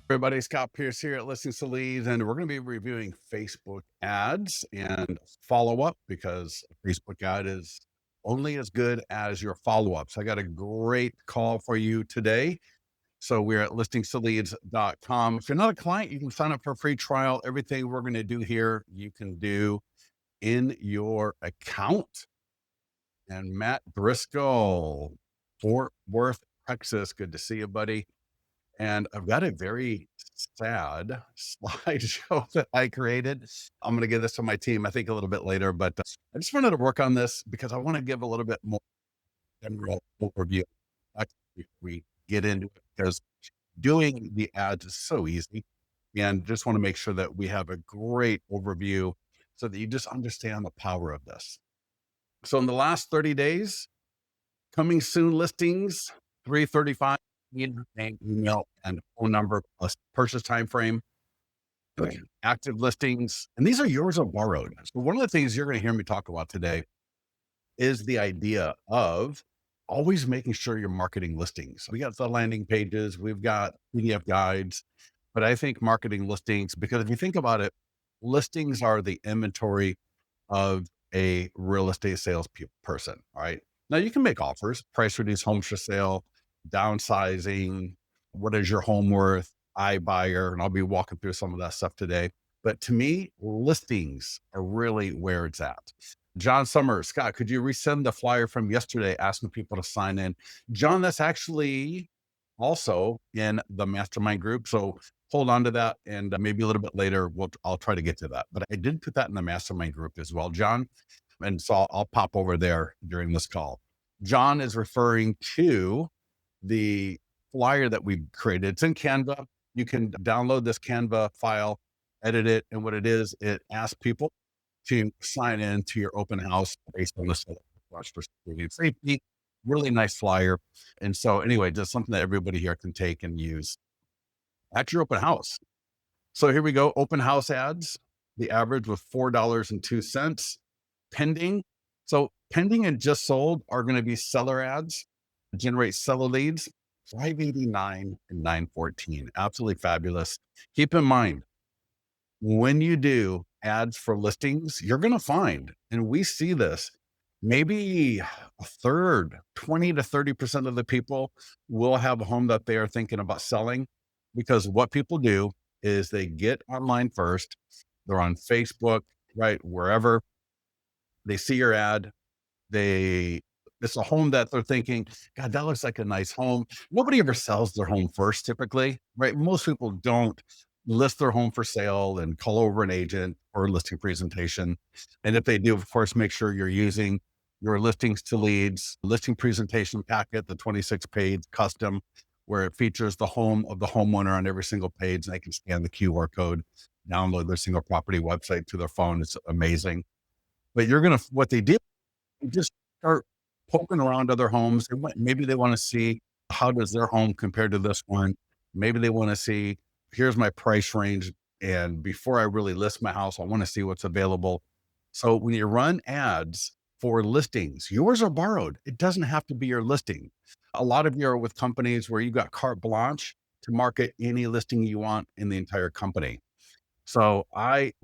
Everybody, Scott Pierce here at Listings to Leads, and we're going to be reviewing Facebook ads and follow up because a Facebook ad is only as good as your follow ups. I got a great call for you today. So we're at listingstoleads.com. If you're not a client, you can sign up for a free trial. Everything we're going to do here, you can do in your account. And Matt Driscoll, Fort Worth, Texas. Good to see you, buddy. And I've got a very sad slideshow that I created. I'm going to give this to my team, I think, a little bit later, but I just wanted to work on this because I want to give a little bit more general overview before we get into it, because doing the ads is so easy. And just want to make sure that we have a great overview so that you just understand the power of this. So in the last 30 days, coming soon listings, 335. Name, email, and phone number plus purchase time frame. Okay. Active listings, and these are yours or borrowed. So one of the things you're going to hear me talk about today is the idea of always making sure you're marketing listings. We got the landing pages, we've got PDF guides, but I think marketing listings, because if you think about it, listings are the inventory of a real estate sales person. All right. Now you can make offers, price reduce homes for sale, downsizing, what is your home worth, iBuyer, and I'll be walking through some of that stuff today. But to me, listings are really where it's at. John Summers, Scott, could you resend the flyer from yesterday asking people to sign in? John, that's actually also in the mastermind group. So hold on to that. And maybe a little bit later, I'll try to get to that. But I did put that in the mastermind group as well, John. And so I'll pop over there during this call. John is referring to the flyer that we created. It's in Canva. You can download this Canva file, edit it. And what it is, it asks people to sign in to your open house based on the watch for security and safety. Really nice flyer. And so anyway, just something that everybody here can take and use at your open house. So here we go. Open house ads. The average was $4.02 pending. So pending and just sold are going to be seller ads, generate seller leads, 589 and 914. Absolutely fabulous. Keep in mind, when you do ads for listings, you're going to find, and we see this, maybe a third, 20 to 30% of the people will have a home that they are thinking about selling, because what people do is they get online first. They're on Facebook, right? Wherever they see your ad, it's a home that they're thinking, God, that looks like a nice home. Nobody ever sells their home first, typically, right? Most people don't list their home for sale and call over an agent or a listing presentation. And if they do, of course, make sure you're using your listings to leads listing presentation packet, the 26-page custom, where it features the home of the homeowner on every single page. And they can scan the QR code, download their single property website to their phone. It's amazing. But what they do, they just start poking around other homes. Maybe they want to see, how does their home compare to this one? Maybe they want to see, here's my price range. And before I really list my house, I want to see what's available. So when you run ads for listings, yours are borrowed. It doesn't have to be your listing. A lot of you are with companies where you got carte blanche to market any listing you want in the entire company. So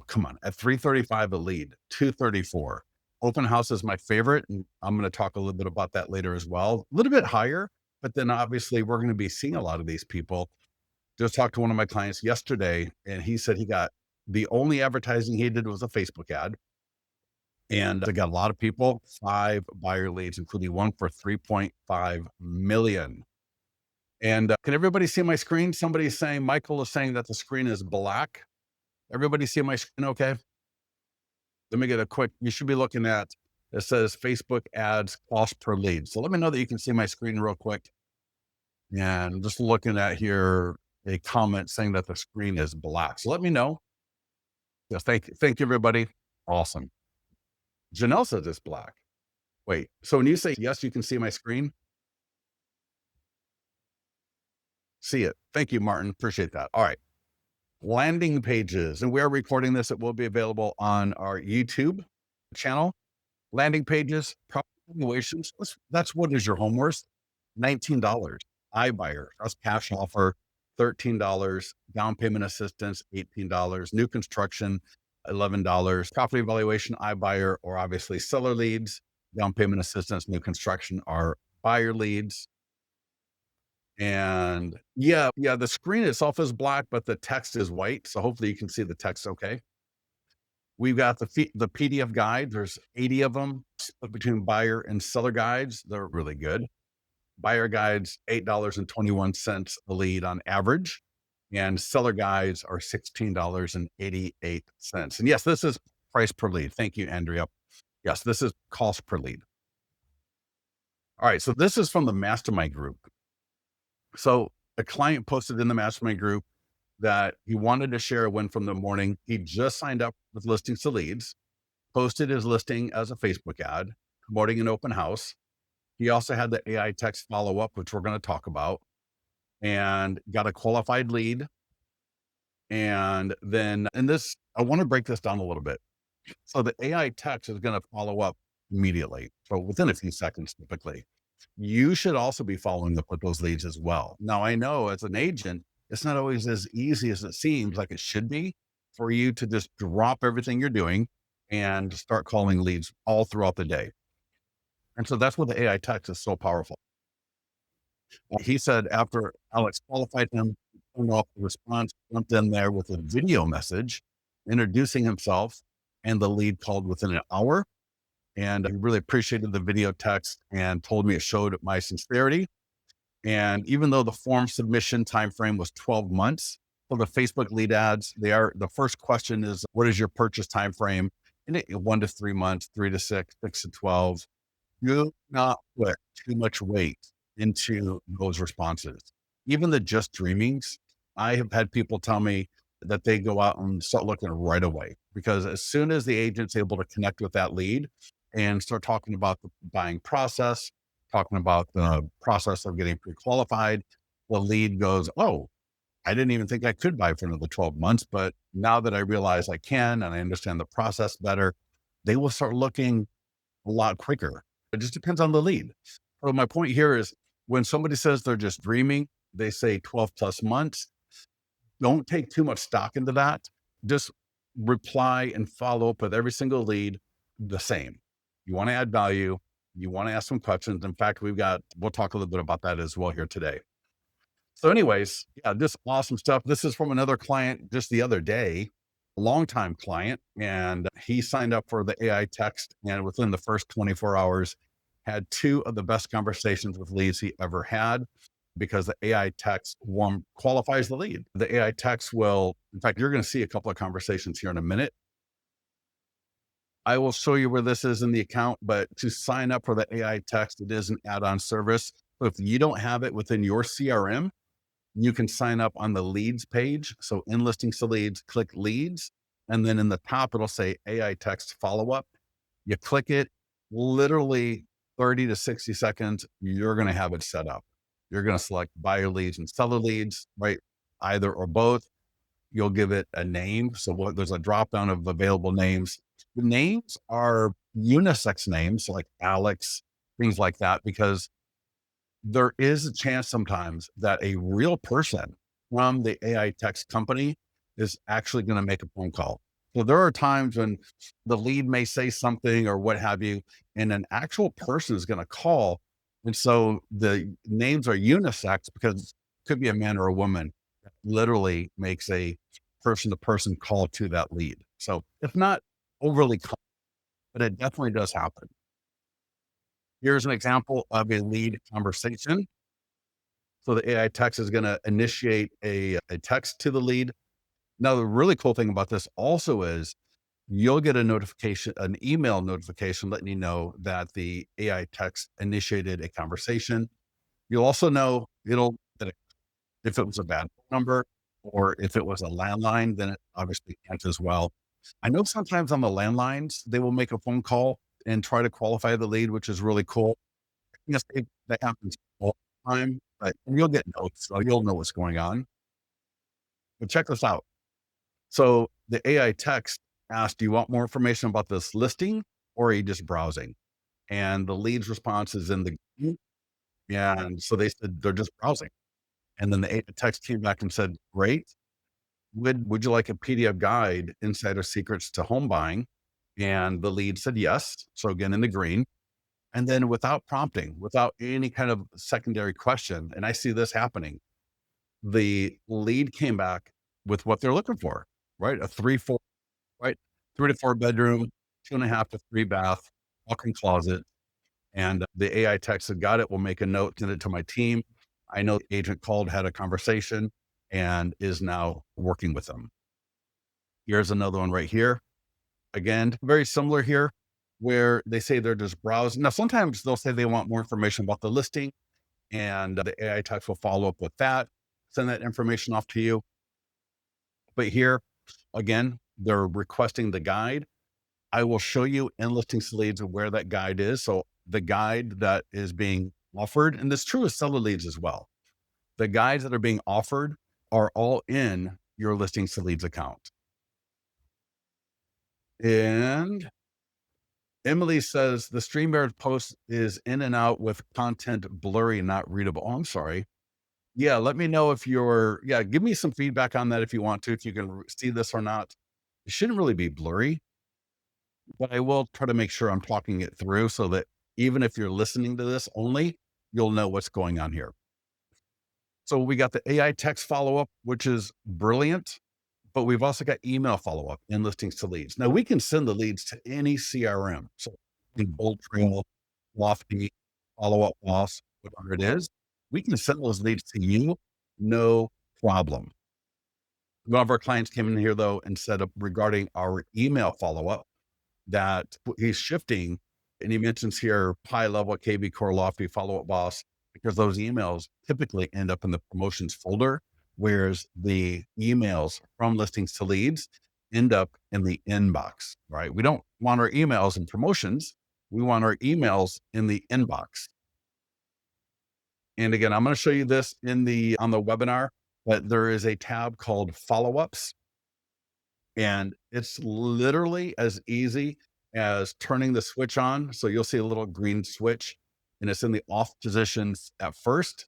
come on, at 335 a lead, 234. Open house is my favorite. And I'm going to talk a little bit about that later as well. A little bit higher, but then obviously we're going to be seeing a lot of these people. Just talked to one of my clients yesterday, and he said the only advertising he did was a Facebook ad. And they got a lot of people, 5 buyer leads, including one for 3.5 million. And can everybody see my screen? Somebody's saying, Michael is saying that the screen is black. Everybody see my screen okay? Let me get you should be looking at, it says Facebook ads cost per lead. So let me know that you can see my screen real quick. And I'm just looking at here, a comment saying that the screen is black. So let me know. Yeah, thank you, everybody. Awesome. Janelle says it's black. Wait, so when you say yes, you can see my screen? See it. Thank you, Martin. Appreciate that. All right. Landing pages. And we are recording this. It will be available on our YouTube channel. Landing pages, probably Valuations, that's what is your home worth? $19. iBuyer, that's cash offer, $13. Down payment assistance, $18. New construction, $11. Property valuation, iBuyer, or obviously seller leads. Down payment assistance, new construction are buyer leads. And yeah, the screen itself is black, but the text is white. So hopefully you can see the text okay. We've got the PDF guide. There's 80 of them split between buyer and seller guides. They're really good. Buyer guides, $8.21 a lead on average, and seller guides are $16.88. And yes, this is price per lead. Thank you, Andrea. Yes, this is cost per lead. All right, so this is from the mastermind group. So a client posted in the mastermind group that he wanted to share a win from the morning. He just signed up with Listings to Leads, posted his listing as a Facebook ad, promoting an open house. He also had the AI text follow up, which we're going to talk about, and got a qualified lead. And then, and this, I want to break this down a little bit. So the AI text is going to follow up immediately. So within a few seconds, typically. You should also be following up with those leads as well. Now, I know as an agent, it's not always as easy as it seems like it should be for you to just drop everything you're doing and start calling leads all throughout the day. And so that's what the AI text is so powerful. He said after Alex qualified him, turned off the response, jumped in there with a video message introducing himself, and the lead called within an hour. And he really appreciated the video text and told me it showed my sincerity. And even though the form submission timeframe was 12 months for the Facebook lead ads, they are the first question is what is your purchase timeframe? And 1 to 3 months, 3 to 6, 6 to 12. Do not put too much weight into those responses. Even the just dreamings, I have had people tell me that they go out and start looking right away because as soon as the agent's able to connect with that lead and start talking about the buying process, talking about the process of getting pre-qualified, the lead goes, oh, I didn't even think I could buy for another 12 months, but now that I realize I can and I understand the process better, they will start looking a lot quicker. It just depends on the lead. So my point here is when somebody says they're just dreaming, they say 12 plus months. Don't take too much stock into that. Just reply and follow up with every single lead the same. You want to add value. You want to ask some questions. In fact, we'll talk a little bit about that as well here today. So anyways, yeah, just awesome stuff. This is from another client just the other day, a longtime client, and he signed up for the AI text and within the first 24 hours had two of the best conversations with leads he ever had because the AI text warm qualifies the lead. The AI text will, in fact, you're going to see a couple of conversations here in a minute. I will show you where this is in the account, but to sign up for the AI text, it is an add-on service. So if you don't have it within your CRM, you can sign up on the leads page. So in listings to leads, click leads. And then in the top, it'll say AI text follow-up. You click it, literally 30 to 60 seconds, you're going to have it set up. You're going to select buyer leads and seller leads, right? Either or both. You'll give it a name. So there's a drop down of available names. The names are unisex names like Alex, things like that, because there is a chance sometimes that a real person from the AI text company is actually going to make a phone call. So there are times when the lead may say something or what have you, and an actual person is going to call. And so the names are unisex because it could be a man or a woman that literally makes a person to person call to that lead. So it's not overly common, but it definitely does happen. Here's an example of a lead conversation. So the AI text is going to initiate a text to the lead. Now, the really cool thing about this also is you'll get a notification, an email notification letting you know that the AI text initiated a conversation. You'll also know if it was a bad phone number or if it was a landline, then it obviously can't as well. I know sometimes on the landlines, they will make a phone call and try to qualify the lead, which is really cool. Yes, that happens all the time, but you'll get notes, so you'll know what's going on. But check this out. So the AI text asked, do you want more information about this listing or are you just browsing? and the leads response is in the group. And so they said they're just browsing. And then the text came back and said, "Great. Would you like a PDF guide, Insider Secrets to Home Buying?" And the lead said yes. So again, in the green. And then without prompting, without any kind of secondary question, and I see this happening, the lead came back with what they're looking for, right? A 3, 4, right? 3 to 4 bedroom, 2.5 to 3 bath, walk-in closet. And the AI text said, "Got it. We'll make a note, send it to my team. I know the agent called, had a conversation, and is now working with them." Here's another one right here. Again, very similar here, where they say they're just browsing. Now, sometimes they'll say they want more information about the listing, and the AI text will follow up with that, send that information off to you. But here, again, they're requesting the guide. I will show you in listings leads where that guide is. So the guide that is being offered, and this is true with seller leads as well. The guides that are being offered are all in your listings to leads account. And Emily says the StreamYard post is in and out with content blurry, not readable. Oh, I'm sorry. Yeah, let me know if give me some feedback on that if you want to, if you can see this or not. It shouldn't really be blurry, but I will try to make sure I'm talking it through so that even if you're listening to this only, you'll know what's going on here. So we got the AI text follow up, which is brilliant, but we've also got email follow up and listings to leads. Now we can send the leads to any CRM. So in Bold Trail, Lofty, Follow Up Boss, whatever it is, we can send those leads to you, no problem. One of our clients came in here though and said regarding our email follow up that he's shifting, and he mentions here high level KB Core Lofty Follow Up Boss because those emails typically end up in the promotions folder, whereas the emails from listings to leads end up in the inbox, right? We don't want our emails in promotions. We want our emails in the inbox. And again, I'm going to show you this in the on the webinar, but there is a tab called follow-ups, and it's literally as easy as turning the switch on. So you'll see a little green switch and it's in the off position at first.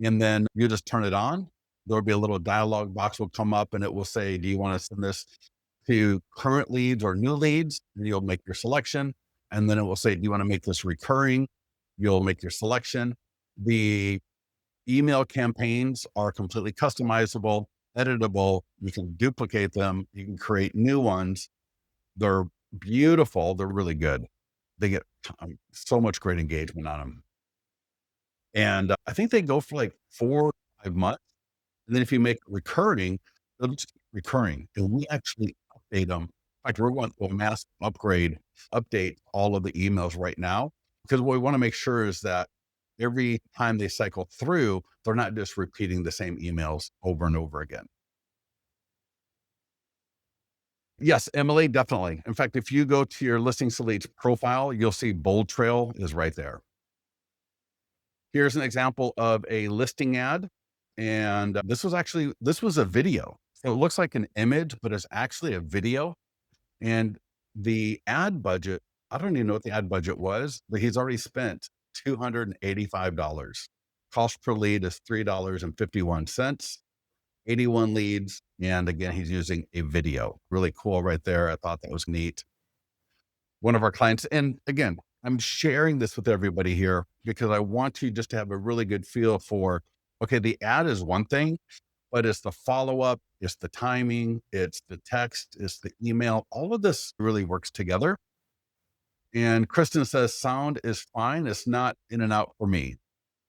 And then you just turn it on. There'll be a little dialog box will come up and it will say, do you want to send this to current leads or new leads? And you'll make your selection. And then it will say, do you want to make this recurring? You'll make your selection. The email campaigns are completely customizable, editable. You can duplicate them. You can create new ones. They're beautiful. They're really good. They get so much great engagement on them. And I think they go for like 4 or 5 months. And then if you make it recurring, it'll just keep recurring. And we actually update them. In fact, we're going to a mass update all of the emails right now, because what we want to make sure is that every time they cycle through, they're not just repeating the same emails over and over again. Yes, Emily, definitely. In fact, if you go to your Listings to Leads profile, you'll see Bold Trail is right there. Here's an example of a listing ad. And this was a video. So it looks like an image, but it's actually a video. And the ad budget, I don't even know what the ad budget was, but he's already spent $285. Cost per lead is $3.51, 81 leads. And again, he's using a video. Really cool right there. I thought that was neat. One of our clients, and again, I'm sharing this with everybody here because I want you just to have a really good feel for, okay, the ad is one thing, but it's the follow up, it's the timing, it's the text, it's the email. All of this really works together. And Kristen says, sound is fine. It's not in and out for me.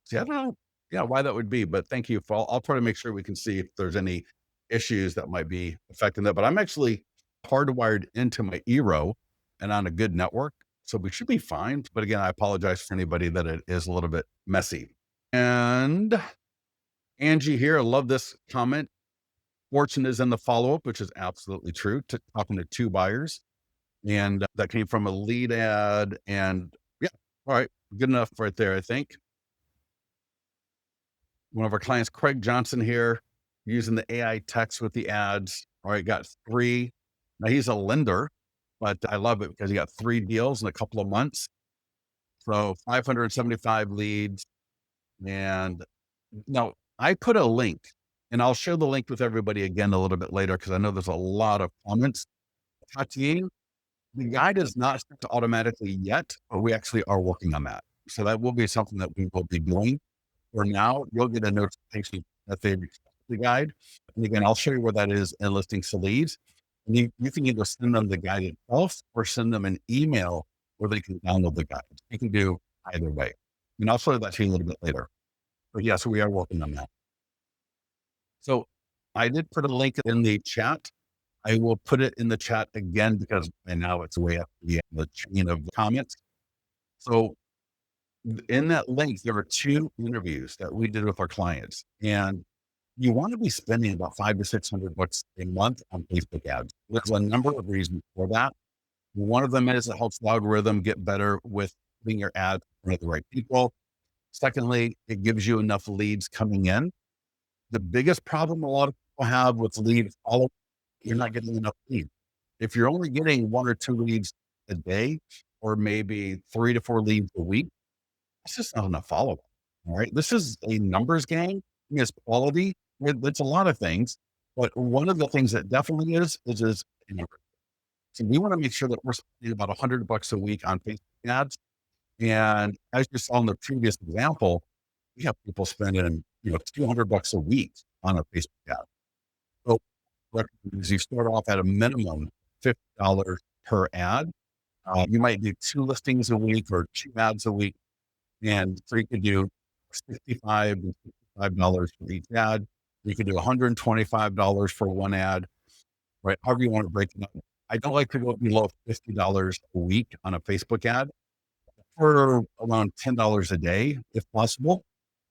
See, I don't know, yeah, why that would be, but thank you for, I'll try to make sure we can see if there's any issues that might be affecting that. But I'm actually hardwired into my Eero and on a good network. So we should be fine. But again, I apologize for anybody that it is a little bit messy. And Angie here, I love this comment. Fortune is in the follow up, which is absolutely true. Talking to 2 buyers, and that came from a lead ad. And yeah, all right, good enough right there, I think. One of our clients, Craig Johnson here, using the AI text with the ads. All right, got 3. Now he's a lender, but I love it because he got 3 deals in a couple of months. So 575 leads. And now I put a link, and I'll share the link with everybody again a little bit later because I know there's a lot of comments touching. The guide is not sent automatically yet, but we actually are working on that. So that will be something that we will be doing. For now, you'll get a notification that they accepted the guide. And again, I'll show you where that is in Listing to Leads. And you can either send them the guide itself or send them an email where they can download the guide. You can do either way. And I'll show that to you a little bit later. But yes, we are working on that. So I did put a link in the chat. I will put it in the chat again because and now it's way up the chain of comments. So in that link, there are two interviews that we did with our clients, and you want to be spending about $500 to $600 a month on Facebook ads. There's a number of reasons for that. One of them is it helps the algorithm get better with putting your ads in front of the right people. Secondly, it gives you enough leads coming in. The biggest problem a lot of people have with leads, you're not getting enough leads. If you're only getting 1 or 2 leads a day, or maybe 3 to 4 leads a week, that's just not enough follow up. All right. This is a numbers game. It's quality. It's a lot of things. But one of the things that definitely is numbers. So we want to make sure that we're spending about $100 a week on Facebook ads. And as you saw in the previous example, we have people spending, $200 a week on a Facebook ad. So what is you start off at a minimum $50 per ad. You might do 2 listings a week or 2 ads a week. And so you could do 65 and $65 for each ad. You could do $125 for one ad, right? However you want to break it up. I don't like to go below $50 a week on a Facebook ad for around $10 a day, if possible,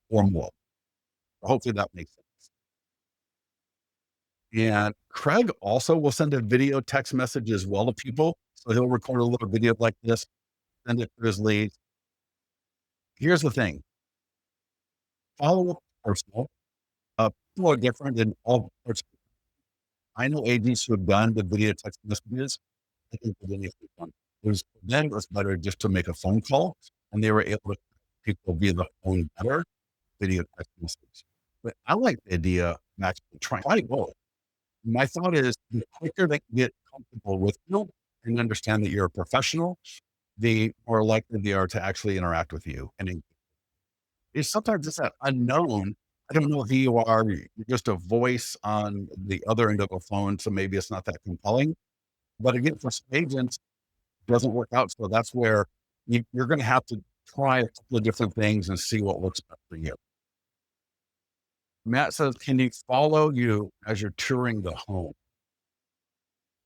or more. Hopefully that makes sense. And Craig also will send a video text message as well to people. So he'll record a little video like this, send it to his leads. Here's the thing. Follow up personal. People are different in all parts. I know agents who have done the video text messages. I think they didn't even fun. It was better just to make a phone call, and they were able to people via the phone better video text message. But I like the idea of actually try both. My thought is the quicker they can get comfortable with you and understand that you're a professional, the more likely they are to actually interact with you. And it's sometimes it's that unknown. I don't know who you are. You're just a voice on the other end of a phone, so maybe it's not that compelling. But again, for some agents, it doesn't work out. So that's where you're going to have to try a couple of different things and see what works best for you. Matt says, "Can you follow you as you're touring the home?"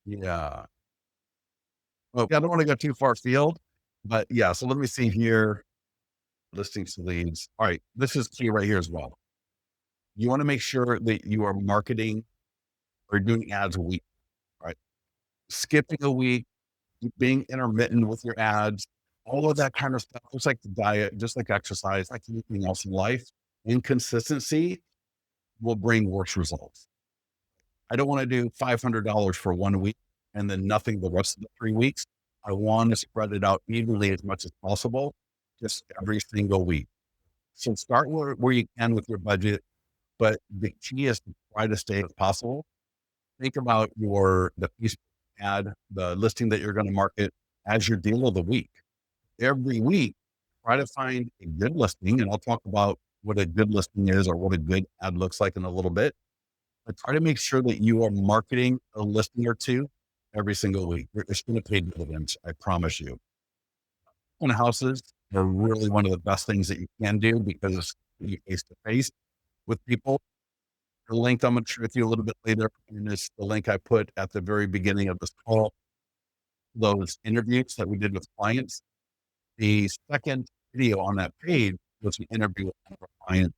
Yeah. Well, I don't want to go too far afield, but yeah. So let me see here. Listings to leads. All right, this is key right here as well. You want to make sure that you are marketing or doing ads a week, right? Skipping a week, being intermittent with your ads, all of that kind of stuff, just like the diet, just like exercise, like anything else in life, inconsistency will bring worse results. I don't want to do $500 for 1 week and then nothing the rest of the 3 weeks. I want to spread it out evenly as much as possible, just every single week. So start where you can with your budget, but the key is to try to stay as possible. Think about the piece ad, the listing that you're going to market as your deal of the week. Every week, try to find a good listing, and I'll talk about what a good listing is or what a good ad looks like in a little bit. But try to make sure that you are marketing a listing or two every single week. It's going to pay dividends, I promise you. Open houses are really one of the best things that you can do because you face to face with people. The link I'm going to share with you a little bit later, and it's the link I put at the very beginning of this call. Those interviews that we did with clients. The second video on that page was an interview with one of our clients,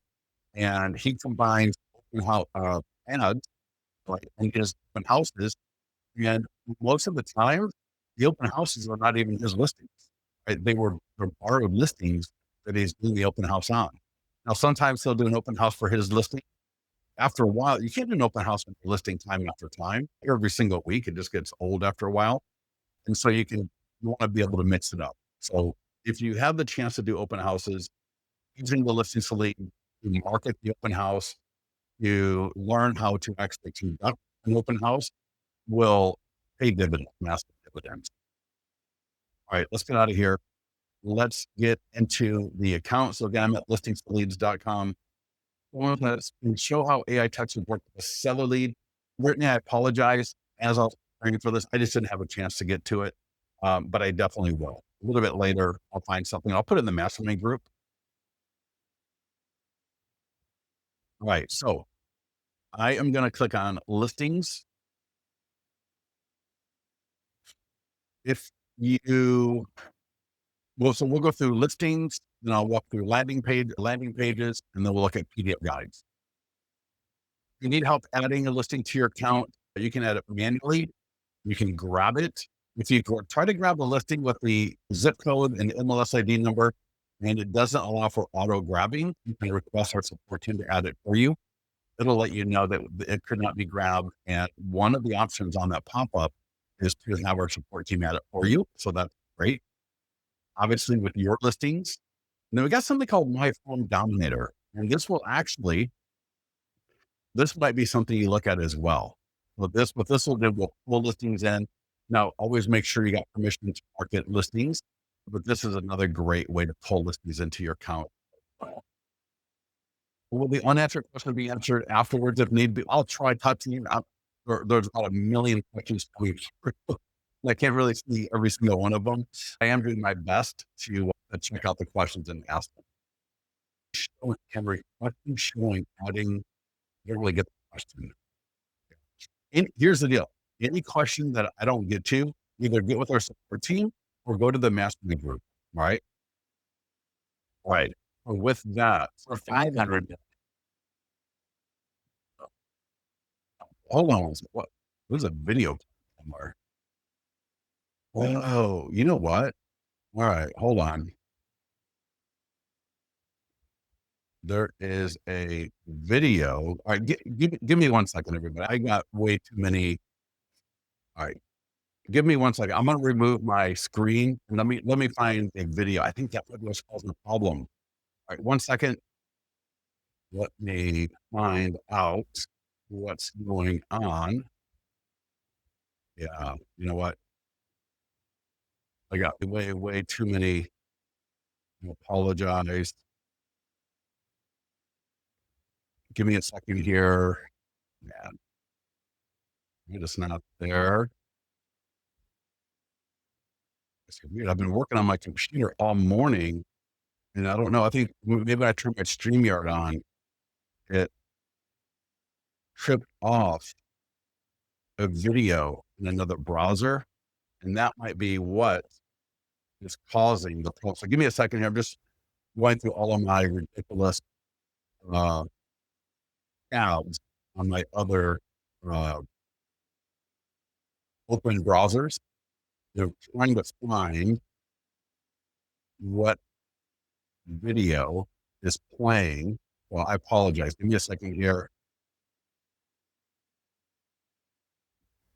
and he combines open house ads, like in his open houses, and most of the time, the open houses are not even his listings. Right? They're borrowed listings that he's doing the open house on. Now, sometimes he'll do an open house for his listing. After a while, you can't do an open house listing time after time. Every single week, it just gets old after a while. And so you want to be able to mix it up. So if you have the chance to do open houses, using the listing lead, you market the open house, you learn how to actually conduct an open house will pay dividends, massive dividends. All right, let's get out of here. Let's get into the account. So again, I'm at listingsleads.com. I want to show how AI text would work with a seller lead. Brittany, I apologize. As I was preparing for this, I just didn't have a chance to get to it. But I definitely will. A little bit later, I'll find something. I'll put it in the mastermind group. All right. So I am going to click on listings. If you so we'll go through listings, then I'll walk through landing pages, and then we'll look at PDF guides. If you need help adding a listing to your account, you can add it manually. You can grab it. If you try to grab a listing with the zip code and MLS ID number, and it doesn't allow for auto grabbing, you can request our support team to add it for you. It'll let you know that it could not be grabbed. And one of the options on that pop up is to have our support team add it for you. So that's great. Obviously, with your listings, now we got something called My Form Dominator, and this might be something you look at as well. What this will do, we'll pull listings in. Now, always make sure you got permission to market listings, but this is another great way to pull listings into your account. Will the unanswered question be answered afterwards if need be? I'll try touching you. There's about a million questions coming through. I can't really see every single one of them. I am doing my best to check out the questions and ask them. Every question showing adding, I don't really get the question. And here's the deal. Any question that I don't get to, either get with our support team or go to the mastermind group. All right. All right. With that, for 500, hold on. What? There's a video somewhere. Oh, you know what? All right. Hold on. There is a video. All right. Give me 1 second, everybody. I got way too many. All right. Give me 1 second. I'm going to remove my screen and let me find a video. I think that was causing a problem. All right. 1 second. Let me find out what's going on. Yeah, you know what? I got way too many. I apologize. Give me a second here. Yeah, I'm just not there. It's weird. I've been working on my computer all morning, and I don't know. I think maybe I turned my StreamYard on. It tripped off a video in another browser, and that might be what is causing the problem. So give me a second here. I'm just going through all of my ridiculous uh, tabs on my other uh, open browsers. They're trying to find what video is playing. Well, I apologize. Give me a second here.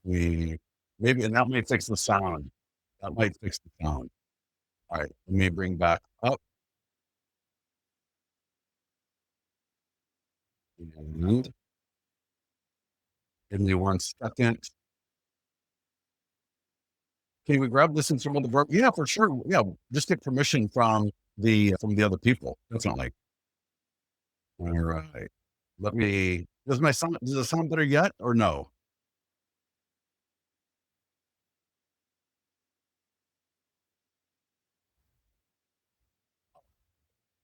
We maybe, and that might fix the sound. That might fix the sound. All right. Let me bring back up. And give me 1 second. Can we grab this in some of the verb? Yeah, for sure. Yeah, just get permission from the other people. Definitely. All right. Let me. Does it sound better yet or no?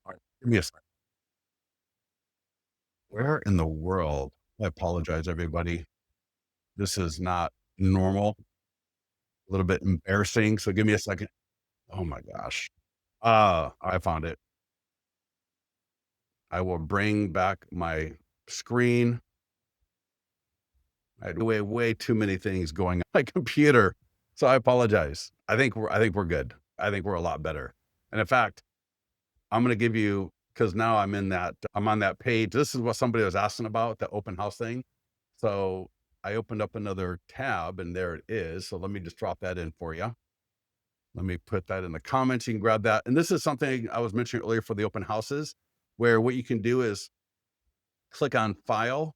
All right. Give me a second. Where in the world? I apologize, everybody. This is not normal. A little bit embarrassing. So give me a second. Oh my gosh. I found it. I will bring back my screen. I had way too many things going on my computer. So I apologize. I think we're good. I think we're a lot better. And in fact, I'm gonna give you because now I'm on that page. This is what somebody was asking about, the open house thing. So I opened up another tab and there it is. So let me just drop that in for you. Let me put that in the comments. You can grab that. And this is something I was mentioning earlier for the open houses, where what you can do is click on File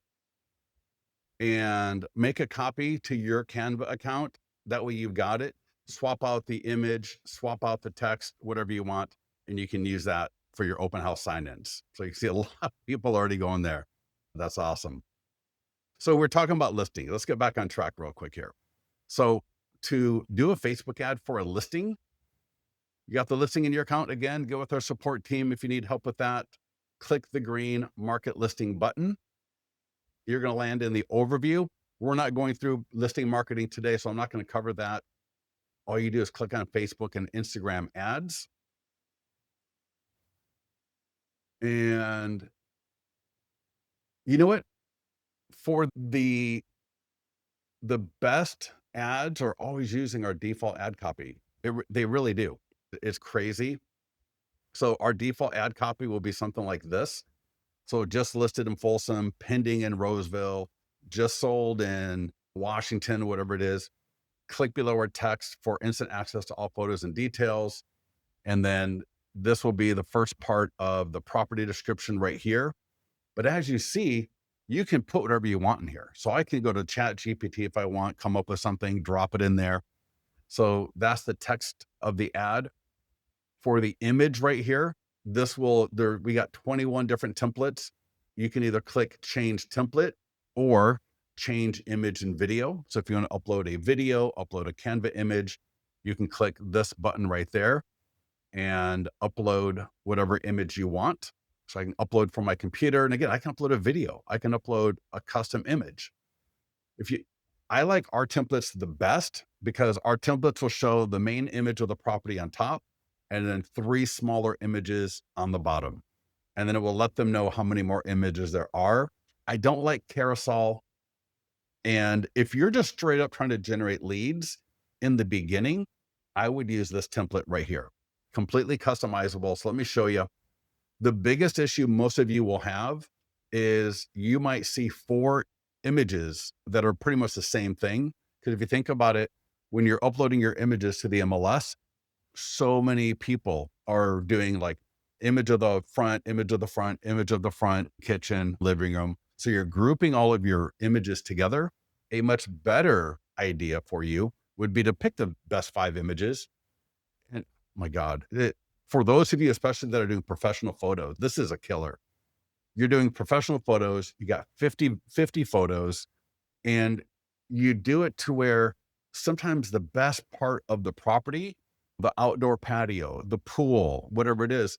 and make a copy to your Canva account. That way you've got it. Swap out the image, swap out the text, whatever you want, and you can use that for your open house sign-ins. So you see a lot of people already going there. That's awesome. So we're talking about listing. Let's get back on track real quick here. So to do a Facebook ad for a listing, you got the listing in your account. Again, go with our support team if you need help with that. Click the green market listing button. You're going to land in the overview. We're not going through listing marketing today, so I'm not going to cover that. All you do is click on Facebook and Instagram ads. And you know what? For the best ads are always using our default ad copy. They really do. It's crazy. So our default ad copy will be something like this. So just listed in Folsom, pending in Roseville, just sold in Washington, whatever it is. Click below our text for instant access to all photos and details. And then this will be the first part of the property description right here. But as you see, you can put whatever you want in here. So I can go to Chat GPT if I want, come up with something, drop it in there. So that's the text of the ad. For the image right here, we got 21 different templates. You can either click change template or change image and video. So if you want to upload a video, upload a Canva image, you can click this button right there and upload whatever image you want. So I can upload from my computer. And again, I can upload a video. I can upload a custom image. I like our templates the best because our templates will show the main image of the property on top and then 3 smaller images on the bottom. And then it will let them know how many more images there are. I don't like carousel. And if you're just straight up trying to generate leads in the beginning, I would use this template right here. Completely customizable. So let me show you. The biggest issue most of you will have is you might see 4 images that are pretty much the same thing. Because if you think about it, when you're uploading your images to the MLS, so many people are doing like image of the front, image of the front, image of the front, kitchen, living room. So you're grouping all of your images together. A much better idea for you would be to pick the best 5 images. And my God, for those of you, especially that are doing professional photos, this is a killer. You're doing professional photos, you got 50 photos, and you do it to where sometimes the best part of the property, the outdoor patio, the pool, whatever it is,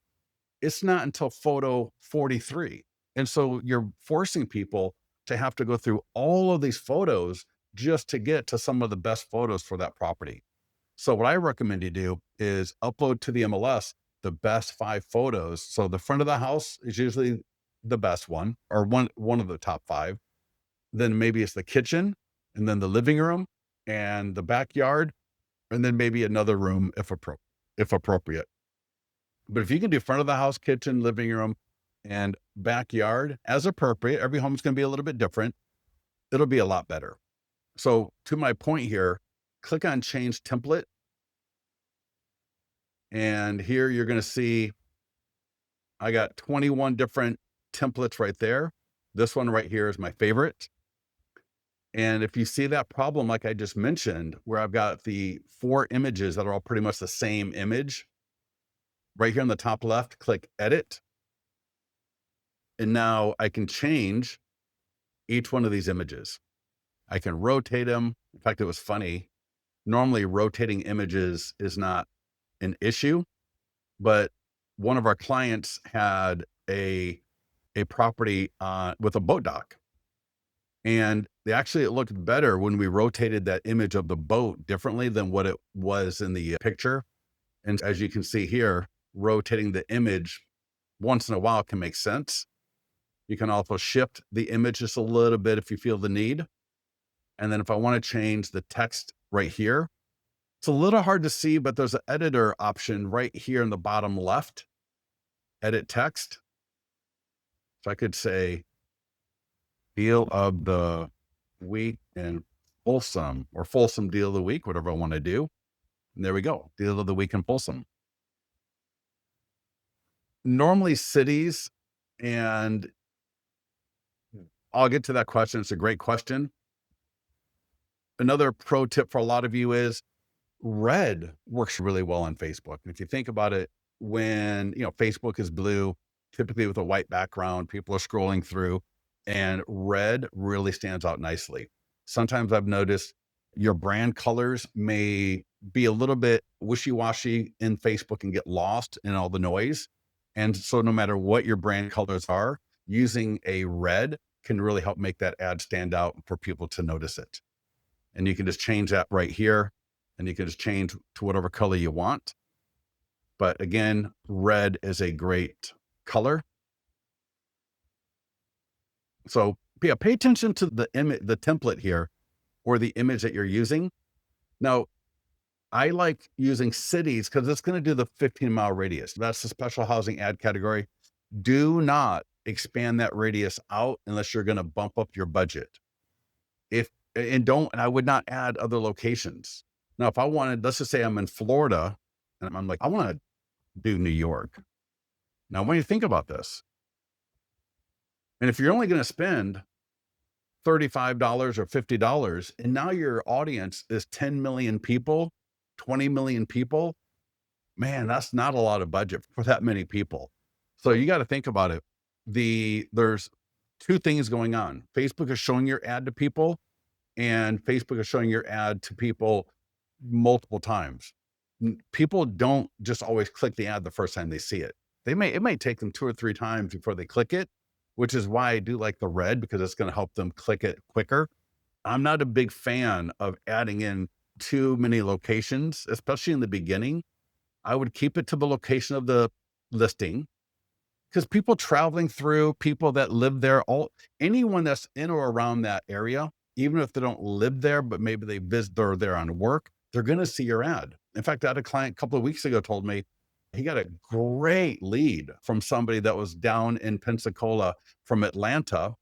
it's not until photo 43. And so you're forcing people to have to go through all of these photos just to get to some of the best photos for that property. So what I recommend you do is upload to the MLS the best 5 photos. So the front of the house is usually the best one or one of the top 5. Then maybe it's the kitchen and then the living room and the backyard, and then maybe another room if appropriate. But if you can do front of the house, kitchen, living room, and backyard as appropriate, every home's going to be a little bit different. It'll be a lot better. So to my point here, click on change template. And here you're going to see, I got 21 different templates right there. This one right here is my favorite. And if you see that problem, like I just mentioned, where I've got the 4 images that are all pretty much the same image, right here on the top left, click edit. And now I can change each one of these images. I can rotate them. In fact, it was funny. Normally rotating images is not an issue, but one of our clients had a property with a boat dock. And it looked better when we rotated that image of the boat differently than what it was in the picture. And as you can see here, rotating the image once in a while can make sense. You can also shift the image just a little bit if you feel the need. And then if I want to change the text right here, it's a little hard to see, but there's an editor option right here in the bottom left, edit text. So I could say deal of the week and Folsom, or Folsom deal of the week, whatever I want to do. And there we go. Deal of the week in Folsom. Normally cities, and I'll get to that question. It's a great question. Another pro tip for a lot of you is red works really well on Facebook. And if you think about it, when Facebook is blue, typically with a white background, people are scrolling through, and red really stands out nicely. Sometimes I've noticed your brand colors may be a little bit wishy-washy in Facebook and get lost in all the noise. And so no matter what your brand colors are, using a red can really help make that ad stand out for people to notice it. And you can just change that right here, and you can just change to whatever color you want. But again, red is a great color. So yeah, pay attention to the image, the template here, or the image that you're using. Now, I like using cities because it's going to do the 15-mile radius. That's the special housing ad category. Do not expand that radius out unless you're going to bump up your budget. And I would not add other locations. Now, if I wanted, let's just say I'm in Florida and I'm like, I want to do New York. Now, when you think about this, and if you're only going to spend $35 or $50, and now your audience is 10 million people, 20 million people, man, that's not a lot of budget for that many people. So you got to think about it. There's two things going on. Facebook is showing your ad to people, and Facebook is showing your ad to people multiple times. People don't just always click the ad the first time they see it. It may take them 2 or 3 times before they click it, which is why I do like the red, because it's going to help them click it quicker. I'm not a big fan of adding in too many locations, especially in the beginning. I would keep it to the location of the listing, because people traveling through, people that live there, anyone that's in or around that area, even if they don't live there, but maybe they visit, they're there on work, they're going to see your ad. In fact, I had a client a couple of weeks ago told me he got a great lead from somebody that was down in Pensacola from Atlanta.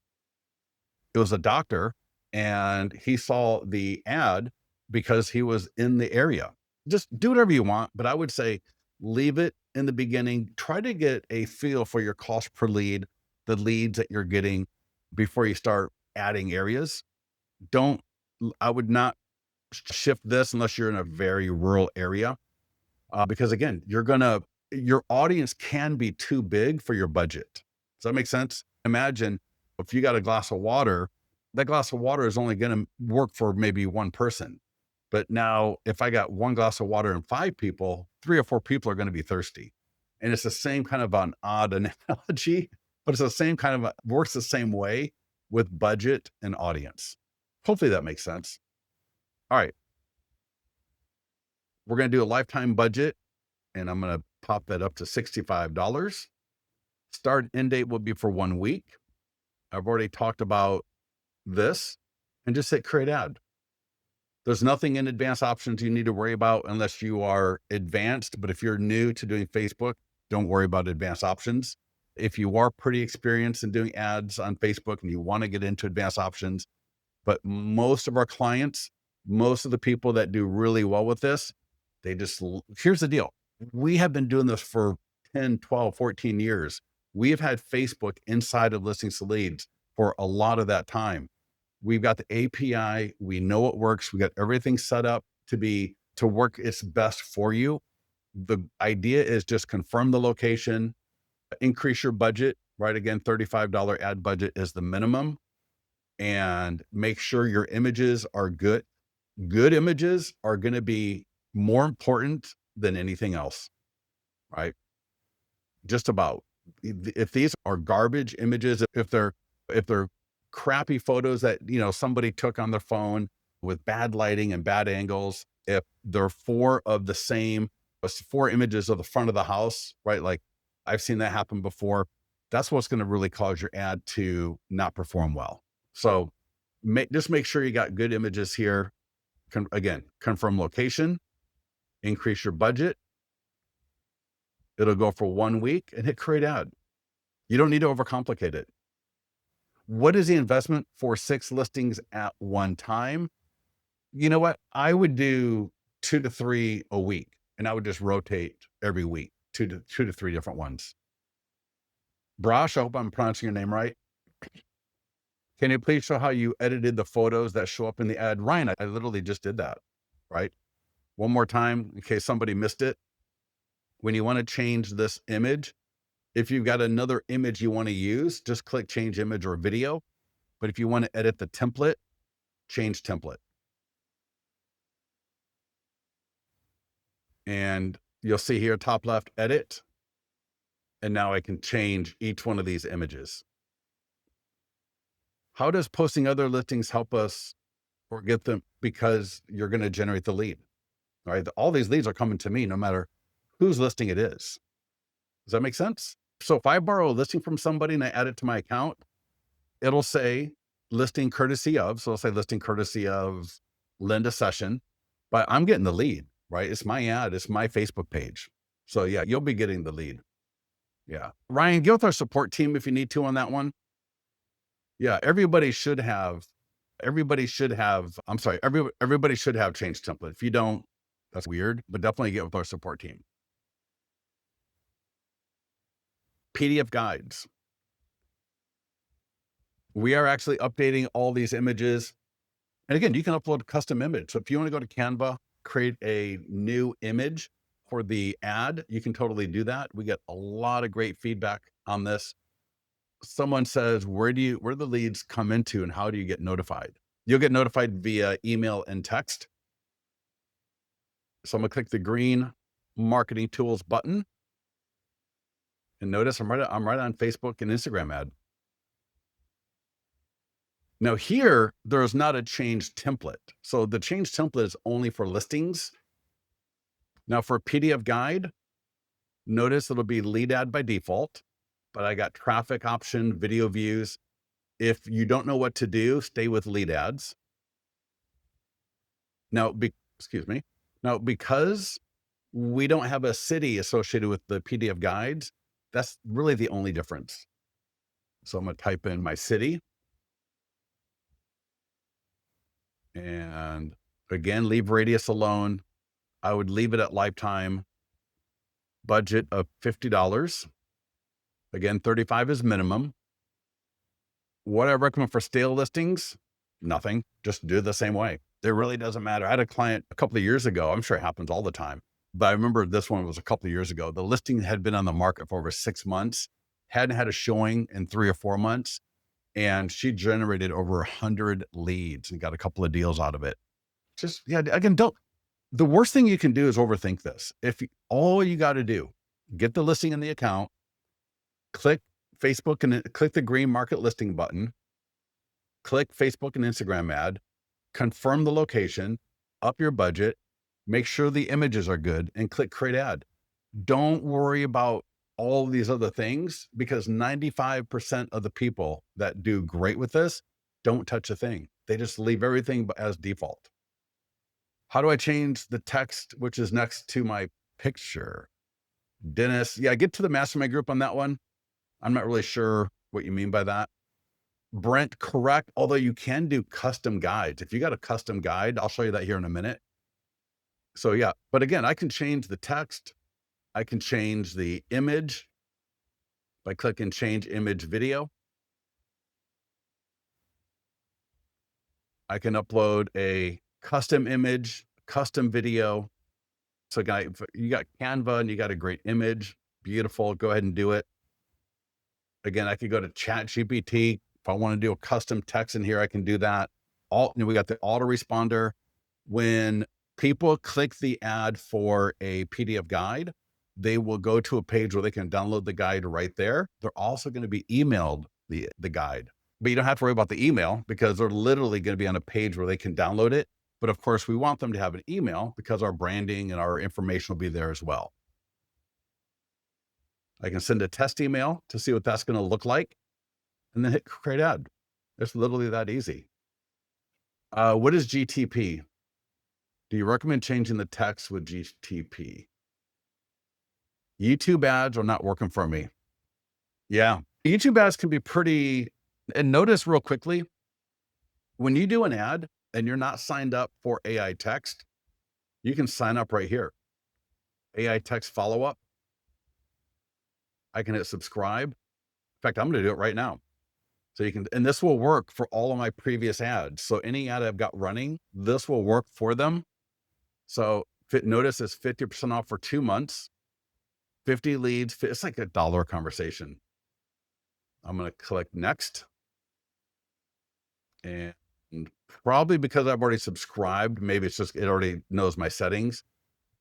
It was a doctor, and he saw the ad because he was in the area. Just do whatever you want, but I would say leave it in the beginning. Try to get a feel for your cost per lead, the leads that you're getting before you start adding areas. I would not shift this unless you're in a very rural area, because again, your audience can be too big for your budget. Does that make sense? Imagine if you got a glass of water, that glass of water is only going to work for maybe one person. But now if I got one glass of water and 5 people, 3 or 4 people are going to be thirsty. And it's the same kind of an odd analogy, but it's the same kind of, works the same way with budget and audience. Hopefully that makes sense. All right. We're going to do a lifetime budget, and I'm going to pop that up to $65. Start and end date will be for 1 week. I've already talked about this, and just hit create ad. There's nothing in advanced options you need to worry about unless you are advanced. But if you're new to doing Facebook, don't worry about advanced options. If you are pretty experienced in doing ads on Facebook and you want to get into advanced options, but most of our clients, most of the people that do really well with this, here's the deal. We have been doing this for 10, 12, 14 years. We have had Facebook inside of Listings to Leads for a lot of that time. We've got the API. We know it works. We got everything set up to work its best for you. The idea is just confirm the location, increase your budget, right? Again, $35 ad budget is the minimum, and make sure your images are good. Good images are going to be more important than anything else, right? Just about. If these are garbage images, if they're crappy photos that somebody took on their phone with bad lighting and bad angles, if they're 4 images of the front of the house, right? Like I've seen that happen before. That's what's going to really cause your ad to not perform well. So just make sure you got good images here. Again, confirm location, increase your budget. It'll go for 1 week, and hit create ad. You don't need to overcomplicate it. What is the investment for 6 listings at one time? You know what? I would do 2 to 3 a week, and I would just rotate every week, 2 to 3 different ones. Brosh, I hope I'm pronouncing your name right. Can you please show how you edited the photos that show up in the ad? Ryan, I literally just did that, right? One more time, in case somebody missed it. When you want to change this image, if you've got another image you want to use, just click change image or video. But if you want to edit the template, change template. And you'll see here, top left, edit. And now I can change each one of these images. How does posting other listings help us or get them? Because you're going to generate the lead, right? All these leads are coming to me no matter whose listing it is. Does that make sense? So if I borrow a listing from somebody and I add it to my account, it'll say listing courtesy of, so it'll say listing courtesy of Linda Session, but I'm getting the lead, right? It's my ad, it's my Facebook page. So yeah, you'll be getting the lead. Yeah. Ryan, get with our support team if you need to on that one. Yeah, everybody should have everybody should have change template. If you don't, that's weird, but definitely get with our support team. PDF guides. We are actually updating all these images. And again, you can upload a custom image. So if you want to go to Canva, create a new image for the ad, you can totally do that. We get a lot of great feedback on this. Someone says, where do the leads come into and how do you get notified? You'll get notified via email and text. So I'm gonna click the green marketing tools button. And notice I'm right on Facebook and Instagram ad. Now here, there's not a change template. So the change template is only for listings. Now for PDF guide, notice it'll be lead ad by default, but I got traffic option, video views. If you don't know what to do, stay with lead ads. Now, Now, because we don't have a city associated with the PDF guides, that's really the only difference. So I'm gonna type in my city. And again, leave radius alone. I would leave it at lifetime. Budget of $50. Again, 35 is minimum. What I recommend for stale listings, nothing. Just do it the same way. It really doesn't matter. I had a client a couple of years ago. I'm sure it happens all the time, but I remember this one was a couple of years ago. The listing had been on the market for over 6 months, hadn't had a showing in 3 or 4 months, and she generated over 100 leads and got a couple of deals out of it. Just, yeah, again, the worst thing you can do is overthink this. All you got to do, get the listing in the account, click Facebook and click the green market listing button, click Facebook and Instagram ad, confirm the location, up your budget, make sure the images are good, and click create ad. Don't worry about all these other things because 95% of the people that do great with this don't touch a thing. They just leave everything as default. How do I change the text, which is next to my picture? Dennis, yeah, get to the mastermind group on that one. I'm not really sure what you mean by that. Brent, correct. Although you can do custom guides. If you got a custom guide, I'll show you that here in a minute. So yeah, but again, I can change the text. I can change the image by clicking change image video. I can upload a custom image, custom video. So you got Canva and you got a great image. Beautiful. Go ahead and do it. Again, I could go to ChatGPT. If I want to do a custom text in here, I can do that. We got the autoresponder. When people click the ad for a PDF guide, they will go to a page where they can download the guide right there. They're also going to be emailed the guide, but you don't have to worry about the email because they're literally going to be on a page where they can download it. But of course, we want them to have an email because our branding and our information will be there as well. I can send a test email to see what that's going to look like and then hit create ad. It's literally that easy. What is GTP? Do you recommend changing the text with GTP? YouTube ads are not working for me. Yeah, YouTube ads can be pretty, and notice real quickly, when you do an ad and you're not signed up for AI text, You can sign up right here. AI text follow-up. I can hit subscribe. In fact, I'm going to do it right now. So you can, and this will work for all of my previous ads. So any ad I've got running, this will work for them. So notice it's 50% off for 2 months, 50 leads. It's like $1 conversation. I'm going to click next. And probably because I've already subscribed, maybe it's just, it already knows my settings.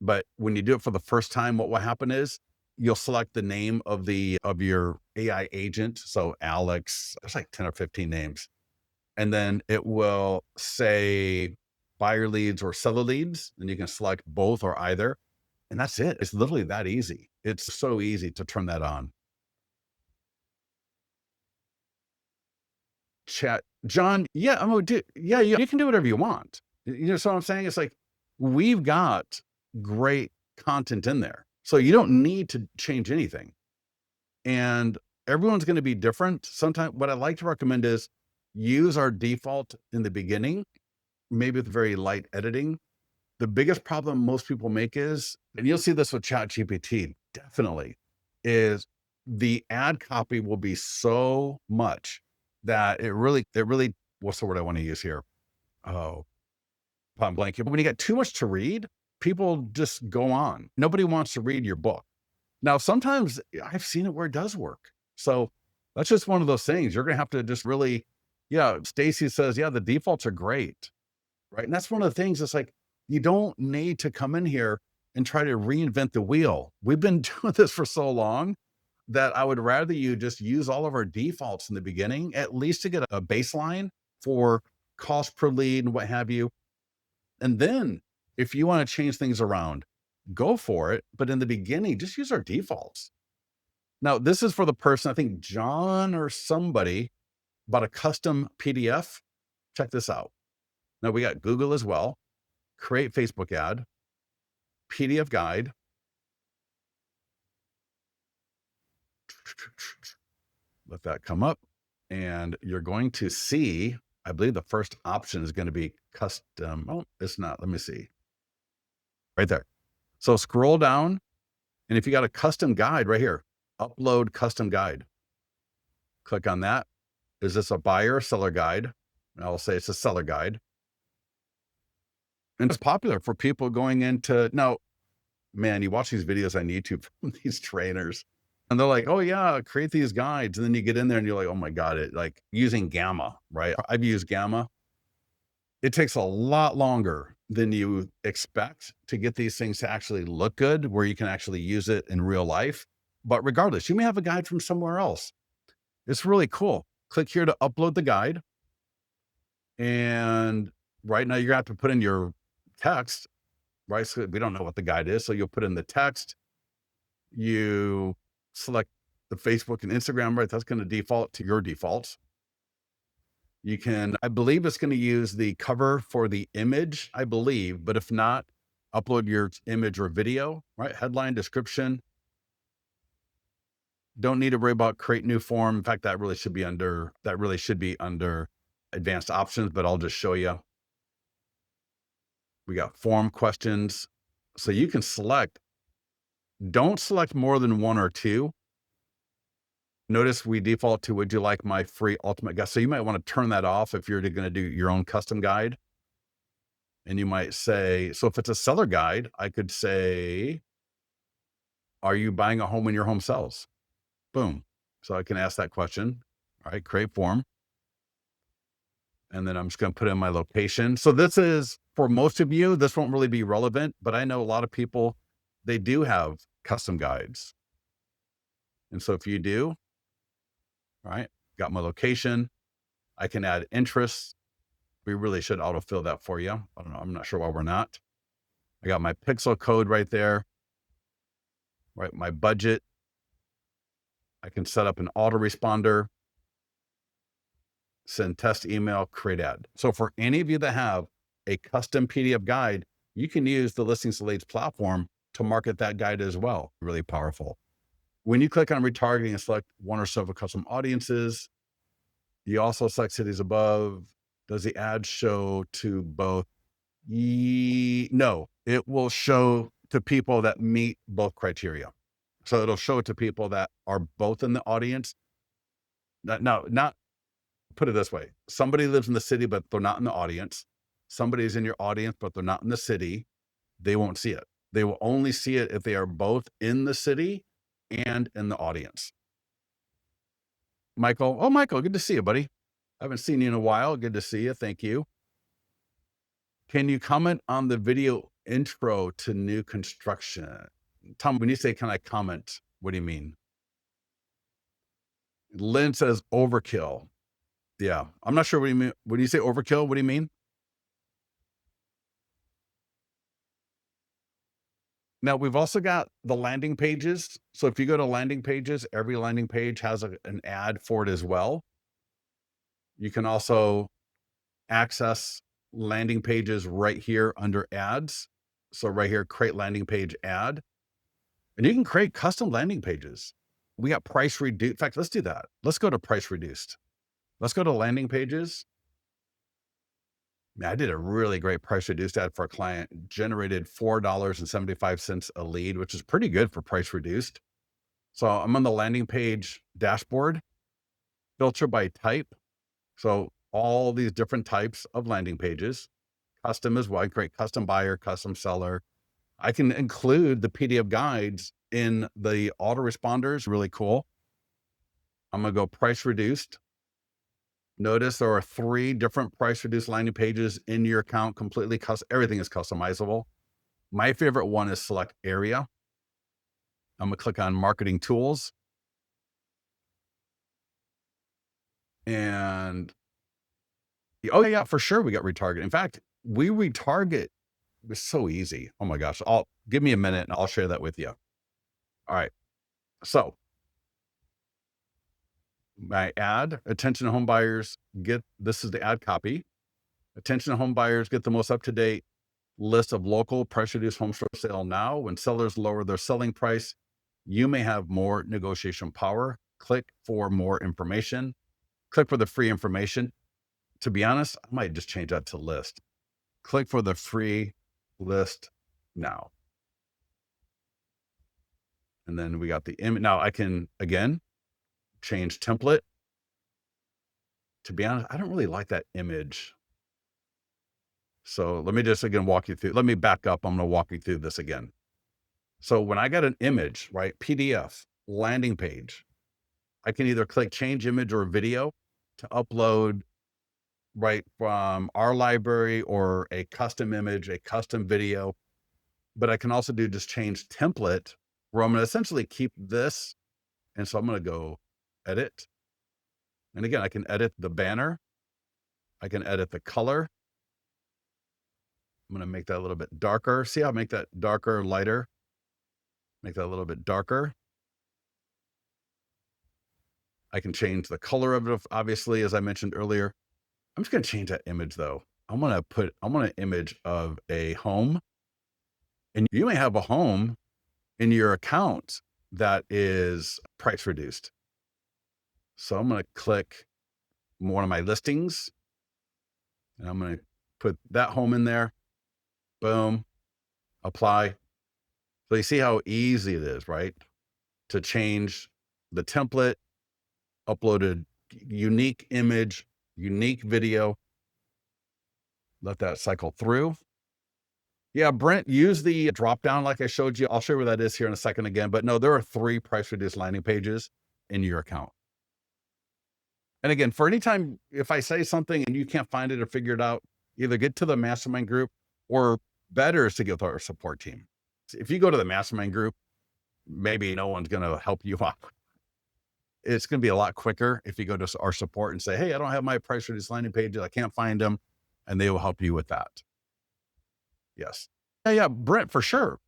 But when you do it for the first time, what will happen is you'll select the name of your AI agent. So Alex, there's like 10 or 15 names. And then it will say buyer leads or seller leads. And you can select both or either. And that's it. It's literally that easy. It's so easy to turn that on. Chat, John, yeah, I'm gonna do, yeah, you can do whatever you want. You know, so what I'm saying? It's like, we've got great content in there. So you don't need to change anything. And everyone's going to be different. Sometimes what I like to recommend is use our default in the beginning, maybe with very light editing. The biggest problem most people make is, and you'll see this with ChatGPT, definitely, is the ad copy will be so much that it really, what's the word I want to use here? Oh, I'm blanking. But when you get too much to read, people just go on. Nobody wants to read your book. Now, sometimes I've seen it where it does work. So that's just one of those things. You're going to have to just really, yeah. Stacy says, yeah, the defaults are great. Right. And that's one of the things. It's like, you don't need to come in here and try to reinvent the wheel. We've been doing this for so long that I would rather you just use all of our defaults in the beginning, at least to get a baseline for cost per lead and what have you. And then if you want to change things around, go for it. But in the beginning, just use our defaults. Now, this is for the person, I think John or somebody bought a custom PDF. Check this out. Now we got Google as well. Create Facebook ad, PDF guide. Let that come up. And you're going to see, I believe the first option is going to be custom. Oh, it's not. Let me see. Right there. So scroll down. And if you got a custom guide right here, upload custom guide. Click on that. Is this a buyer or seller guide? And I'll say it's a seller guide. And it's popular for people going into, now, man, you watch these videos on YouTube from these trainers and they're like, oh yeah, create these guides. And then you get in there and you're like, oh my God, it like using Gamma, right? I've used Gamma. It takes a lot longer than you expect to get these things to actually look good, where you can actually use it in real life. But regardless, you may have a guide from somewhere else. It's really cool. Click here to upload the guide. And right now you're gonna have to put in your text, right? So we don't know what the guide is. So you'll put in the text, you select the Facebook and Instagram, right? That's going to default to your defaults. You can, I believe it's going to use the cover for the image, I believe, but if not, upload your image or video, right? Headline, description. Don't need to worry about create new form. In fact, that really should be under advanced options, but I'll just show you. We got form questions. So you can select, don't select more than one or two. Notice we default to, would you like my free ultimate guide? So you might want to turn that off if you're going to do your own custom guide. And you might say, so if it's a seller guide, I could say, are you buying a home when your home sells? Boom. So I can ask that question. All right, create form. And then I'm just going to put in my location. So this is, for most of you, this won't really be relevant, but I know a lot of people, they do have custom guides. And so if you do, all right, got my location. I can add interests. We really should autofill that for you. I don't know. I'm not sure why we're not. I got my pixel code right there, right? My budget. I can set up an autoresponder, send test email, create ad. So for any of you that have a custom PDF guide, you can use the Listings to Leads platform to market that guide as well. Really powerful. When you click on retargeting and select one or several custom audiences, you also select cities above. Does the ad show to both? No, it will show to people that meet both criteria. So it'll show it to people that are both in the audience. Not put it this way. Somebody lives in the city, but they're not in the audience. Somebody's in your audience, but they're not in the city. They won't see it. They will only see it if they are both in the city and in the audience. Michael, oh, Michael, good to see you, buddy. I haven't seen you in a while. Good to see you. Thank you. Can you comment on the video intro to new construction? Tom, when you say, can I comment? What do you mean? Lynn says overkill. Yeah. I'm not sure what you mean. When you say overkill, what do you mean? Now we've also got the landing pages. So if you go to landing pages, every landing page has an ad for it as well. You can also access landing pages right here under ads. So right here, create landing page ad, and you can create custom landing pages. We got price reduced. In fact, let's do that. Let's go to price reduced. Let's go to landing pages. Man, I did a really great price reduced ad for a client, generated $4.75 a lead, which is pretty good for price reduced. So I'm on the landing page dashboard, filter by type. So all these different types of landing pages, custom as well. I create custom buyer, custom seller. I can include the PDF guides in the autoresponders. Really cool. I'm going to go price reduced. Notice there are 3 different price reduced landing pages in your account, completely custom. Everything is customizable. My favorite one is select area. I'm going to click on marketing tools. And oh yeah, for sure. We got retarget. In fact, we retarget. It's so easy. Oh my gosh. Give me a minute and I'll share that with you. All right. So my ad, attention home buyers, this is the ad copy. Attention home buyers, get the most up-to-date list of local price reduced homes for sale now. When sellers lower their selling price, you may have more negotiation power. Click for more information. Click for the free information. To be honest, I might just change that to list. Click for the free list now. And then we got the image. Now I can, again, change template. To be honest, I don't really like that image. So let me just, again, walk you through. Let me back up. I'm going to walk you through this again. So when I got an image, right, PDF, landing page, I can either click change image or video to upload right from our library or a custom image, a custom video. But I can also do just change template where I'm going to essentially keep this. And so I'm going to go edit. And again, I can edit the banner. I can edit the color. I'm going to make that a little bit darker. See how I make that darker, lighter? Make that a little bit darker. I can change the color of it, obviously, as I mentioned earlier. I'm just going to change that image though. I want an image of a home. And you may have a home in your account that is price reduced. So I'm going to click one of my listings and I'm going to put that home in there. Boom, apply. So you see how easy it is, right? To change the template, upload a unique image, unique video, let that cycle through. Yeah, Brent, use the drop down like I showed you. I'll show you where that is here in a second again. But no, there are 3 price reduced landing pages in your account. And again, for any time, if I say something and you can't find it or figure it out, either get to the mastermind group or better is to get with our support team. If you go to the mastermind group, maybe no one's going to help you out. It's going to be a lot quicker if you go to our support and say, hey, I don't have my price reduced landing pages. I can't find them. And they will help you with that. Yes. Yeah, Brent, for sure.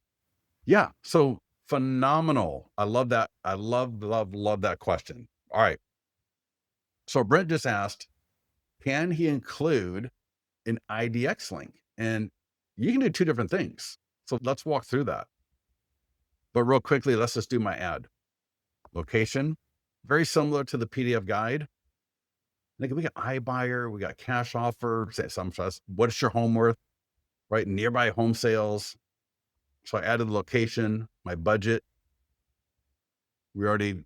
Yeah. So phenomenal. I love that. I love that question. All right. So Brent just asked, can he include an IDX link? And you can do 2 different things. So let's walk through that. But real quickly, let's just do my ad. Location, very similar to the PDF guide. Like we got iBuyer, we got cash offer, say some trust. What is your home worth? Right? Nearby home sales. So I added the location, my budget. We already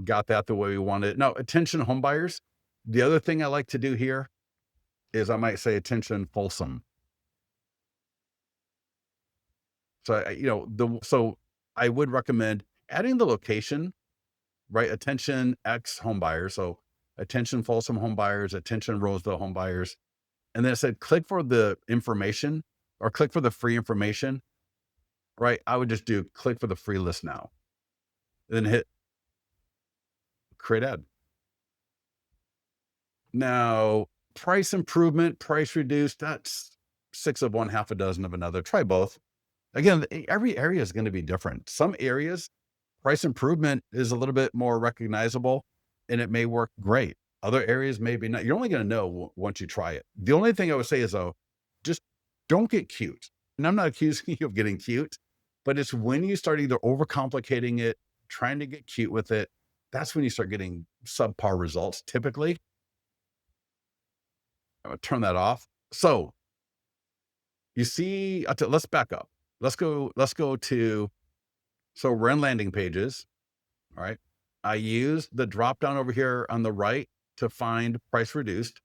got that the way we wanted it. Now, attention home buyers. The other thing I like to do here is I might say attention Folsom. So so I would recommend adding the location, right? Attention X home buyers. So attention Folsom home buyers, attention Roseville home buyers. And then it said click for the information or click for the free information, right? I would just do click for the free list now. Then hit create ad. Now, price improvement, price reduced, that's 6 of one, half a dozen of another. Try both. Again, every area is going to be different. Some areas, price improvement is a little bit more recognizable and it may work great. Other areas, maybe not. You're only going to know once you try it. The only thing I would say is, though, just don't get cute. And I'm not accusing you of getting cute, but it's when you start either overcomplicating it, trying to get cute with it, that's when you start getting subpar results typically. I'm going to turn that off. So you see, let's back up. Let's go to, so we're in landing pages. All right. I use the drop down over here on the right to find price reduced.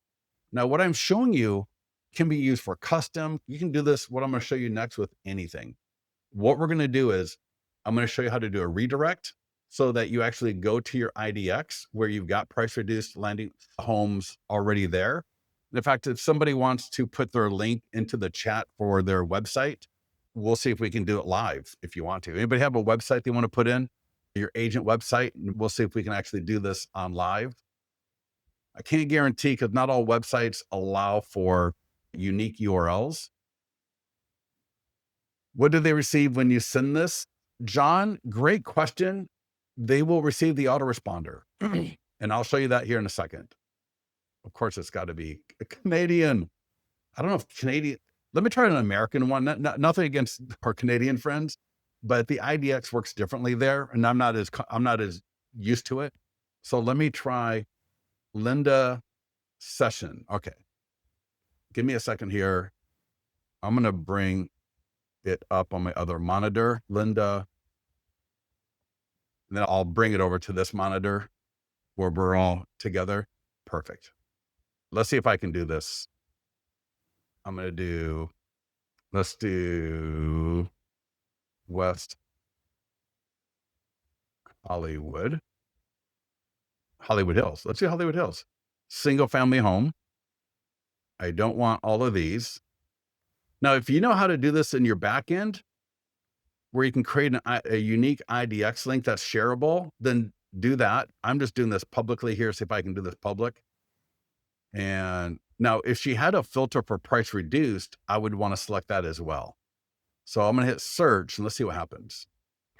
Now, what I'm showing you can be used for custom. You can do this. What I'm going to show you next with anything. What we're going to do is I'm going to show you how to do a redirect so that you actually go to your IDX where you've got price reduced landing homes already there. In fact, if somebody wants to put their link into the chat for their website, we'll see if we can do it live if you want to. Anybody have a website they want to put in? Your agent website, and we'll see if we can actually do this on live. I can't guarantee because not all websites allow for unique URLs. What do they receive when you send this? John, great question. They will receive the autoresponder. And I'll show you that here in a second. Of course, it's got to be a Canadian. I don't know if Canadian, let me try an American one. Nothing against our Canadian friends, but the IDX works differently there. And I'm not as used to it. So let me try Linda Session. Okay. Give me a second here. I'm going to bring it up on my other monitor, Linda. And then I'll bring it over to this monitor where we're all together. Perfect. Let's see if I can do this. Let's do West Hollywood Hills. Let's do Hollywood Hills. Single family home. I don't want all of these. Now, if you know how to do this in your back end, where you can create a unique IDX link that's shareable, then do that. I'm just doing this publicly here. See if I can do this public. And now if she had a filter for price reduced, I would want to select that as well. So I'm going to hit search and let's see what happens.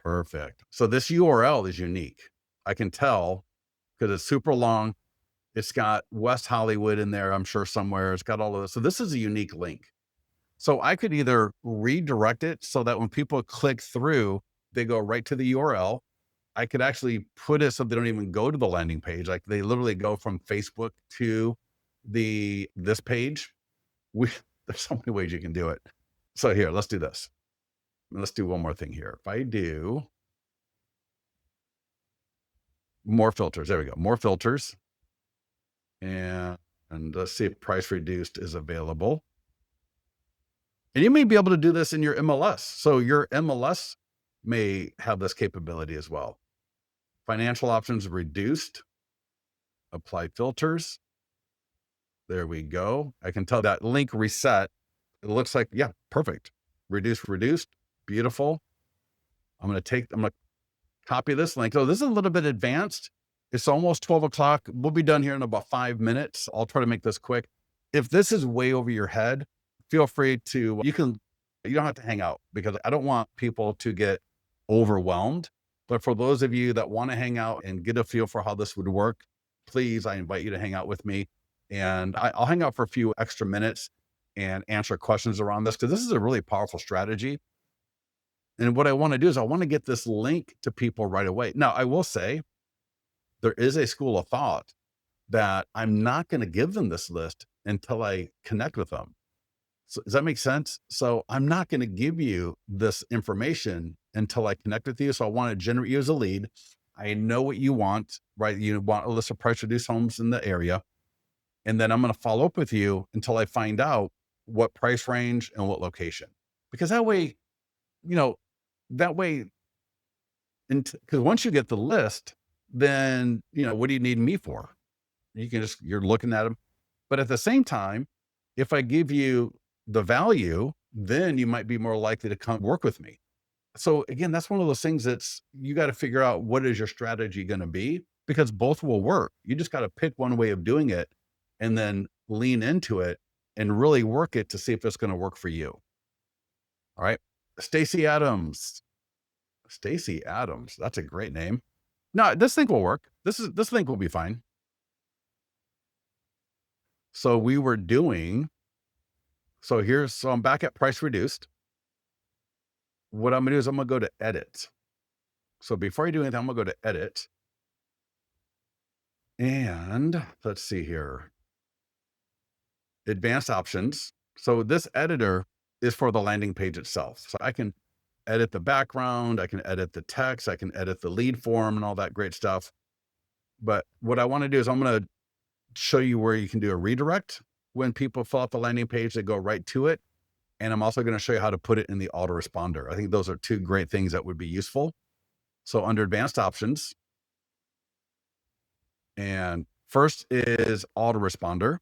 Perfect. So this URL is unique. I can tell because it's super long. It's got West Hollywood in there, I'm sure somewhere. It's got all of this. So this is a unique link. So I could either redirect it so that when people click through, they go right to the URL. I could actually put it so they don't even go to the landing page. Like they literally go from Facebook to this page. There's so many ways you can do it. So here, let's do this. Let's do one more thing here. If I do more filters, there we go. More filters. And let's see if price reduced is available. And you may be able to do this in your MLS. So your MLS may have this capability as well. Financial options reduced. Apply filters. There we go. I can tell that link reset. It looks like, yeah, perfect. Reduced. Beautiful. I'm going to copy this link. So this is a little bit advanced. It's almost 12 o'clock. We'll be done here in about 5 minutes. I'll try to make this quick. If this is way over your head, feel free to, you don't have to hang out because I don't want people to get overwhelmed. But for those of you that want to hang out and get a feel for how this would work, please, I invite you to hang out with me. And I'll hang out for a few extra minutes and answer questions around this because this is a really powerful strategy. And what I want to do is I want to get this link to people right away. Now, I will say there is a school of thought that I'm not going to give them this list until I connect with them. So does that make sense? So I'm not going to give you this information until I connect with you. So I want to generate you as a lead. I know what you want, right? You want a list of price reduced homes in the area. And then I'm going to follow up with you until I find out what price range and what location. Because that way, you know, that way, because once you get the list, then, what do you need me for? You're looking at them. But at the same time, if I give you the value, then you might be more likely to come work with me. So again, that's one of those things that's you got to figure out what is your strategy going to be because both will work. You just got to pick one way of doing it and then lean into it and really work it to see if it's going to work for you. All right. Stacy Adams. Stacy Adams. That's a great name. No, this thing will work. This thing will be fine. So we were doing, so I'm back at price reduced. What I'm gonna do is I'm gonna go to edit. So before I do anything, I'm gonna go to edit. And let's see here. Advanced options. So this editor is for the landing page itself. So I can edit the background, I can edit the text, I can edit the lead form and all that great stuff. But what I want to do is I'm going to show you where you can do a redirect. When people fill out the landing page, they go right to it. And I'm also going to show you how to put it in the autoresponder. I think those are two great things that would be useful. So under advanced options, and first is autoresponder.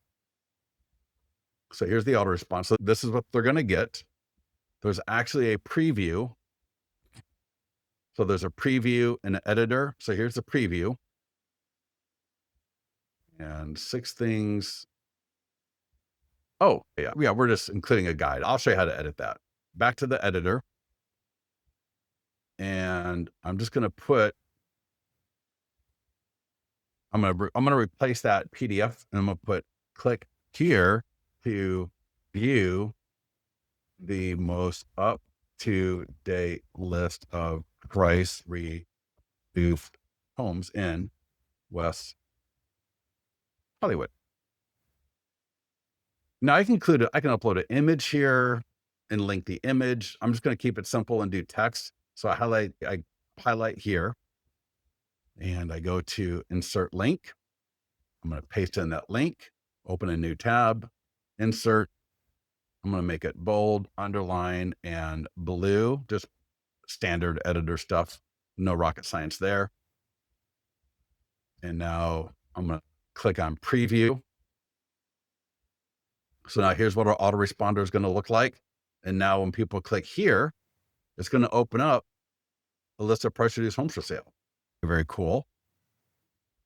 So here's the autoresponder. So this is what they're going to get. There's actually a preview. So there's a preview and an editor. So here's the preview. And 6 things. Oh, yeah. Yeah, we're just including a guide. I'll show you how to edit that. Back to the editor. And I'm just going to put, I'm going to replace that PDF and I'm going to put click here to view the most up to date list of price reduced homes in West Hollywood. Now I can upload an image here and link the image. I'm just going to keep it simple and do text. So I highlight here and I go to insert link. I'm going to paste in that link, open a new tab, insert. I'm going to make it bold, underline, and blue, just standard editor stuff. No rocket science there. And now I'm going to click on preview. So now here's what our autoresponder is going to look like. And now when people click here, it's going to open up a list of price reduced homes for sale. Very cool.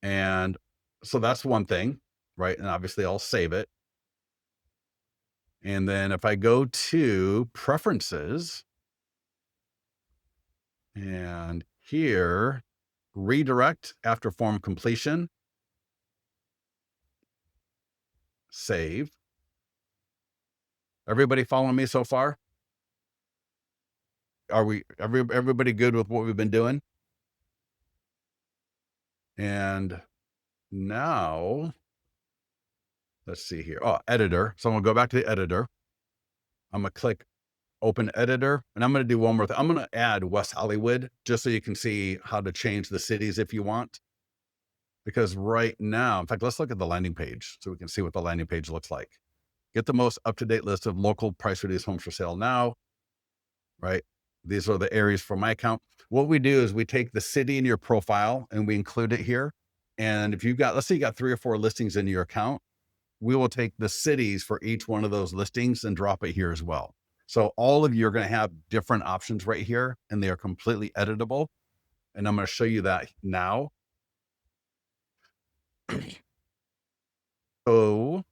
And so that's one thing, right? And obviously I'll save it. And then if I go to preferences and here, redirect after form completion, save. Everybody following me so far? Are everybody good with what we've been doing? And now, let's see here. Oh, editor. So I'm gonna go back to the editor. I'm gonna click open editor, and I'm gonna do one more thing. I'm gonna add West Hollywood just so you can see how to change the cities if you want. Because right now, in fact, let's look at the landing page so we can see what the landing page looks like. Get the most up-to-date list of local price reduced homes for sale now, right? These are the areas for my account. What we do is we take the city in your profile and we include it here. And if let's say you got 3 or 4 listings in your account, we will take the cities for each one of those listings and drop it here as well. So all of you are going to have different options right here and they are completely editable. And I'm going to show you that now. So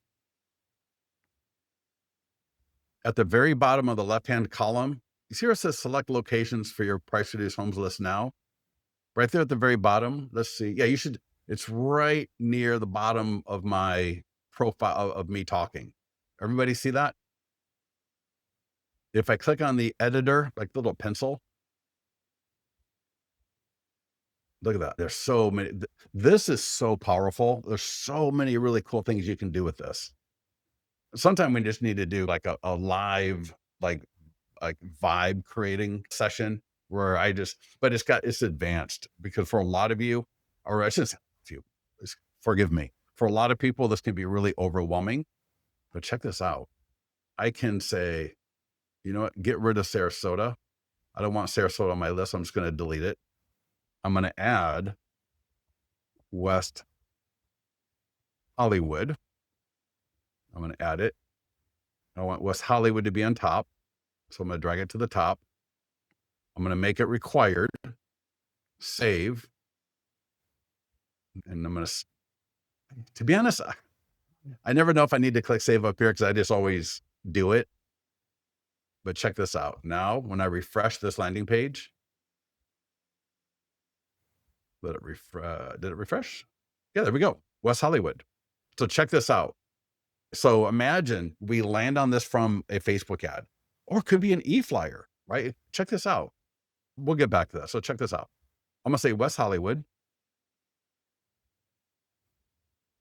at the very bottom of the left-hand column, you see where it says select locations for your price reduced homes list now? Right there at the very bottom. Let's see. Yeah, it's right near the bottom of my profile of me talking. Everybody see that? If I click on the editor, like the little pencil, look at that. There's so many. This is so powerful. There's so many really cool things you can do with this. Sometimes we just need to do like a live, like vibe creating session where but it's advanced because for a lot of you, or I should say, few, forgive me, for a lot of people, this can be really overwhelming. But check this out. I can say, you know what, get rid of Sarasota. I don't want Sarasota on my list. I'm just going to delete it. I'm going to add West Hollywood. I'm going to add it. I want West Hollywood to be on top. So I'm going to drag it to the top. I'm going to make it required, save. And I'm going to be honest, I never know if I need to click save up here because I just always do it. But check this out. Now, when I refresh this landing page, let it refresh. Did it refresh? Yeah, there we go. West Hollywood. So check this out. So imagine we land on this from a Facebook ad, or it could be an e-flyer, right? Check this out. We'll get back to that. So check this out. I'm going to say West Hollywood,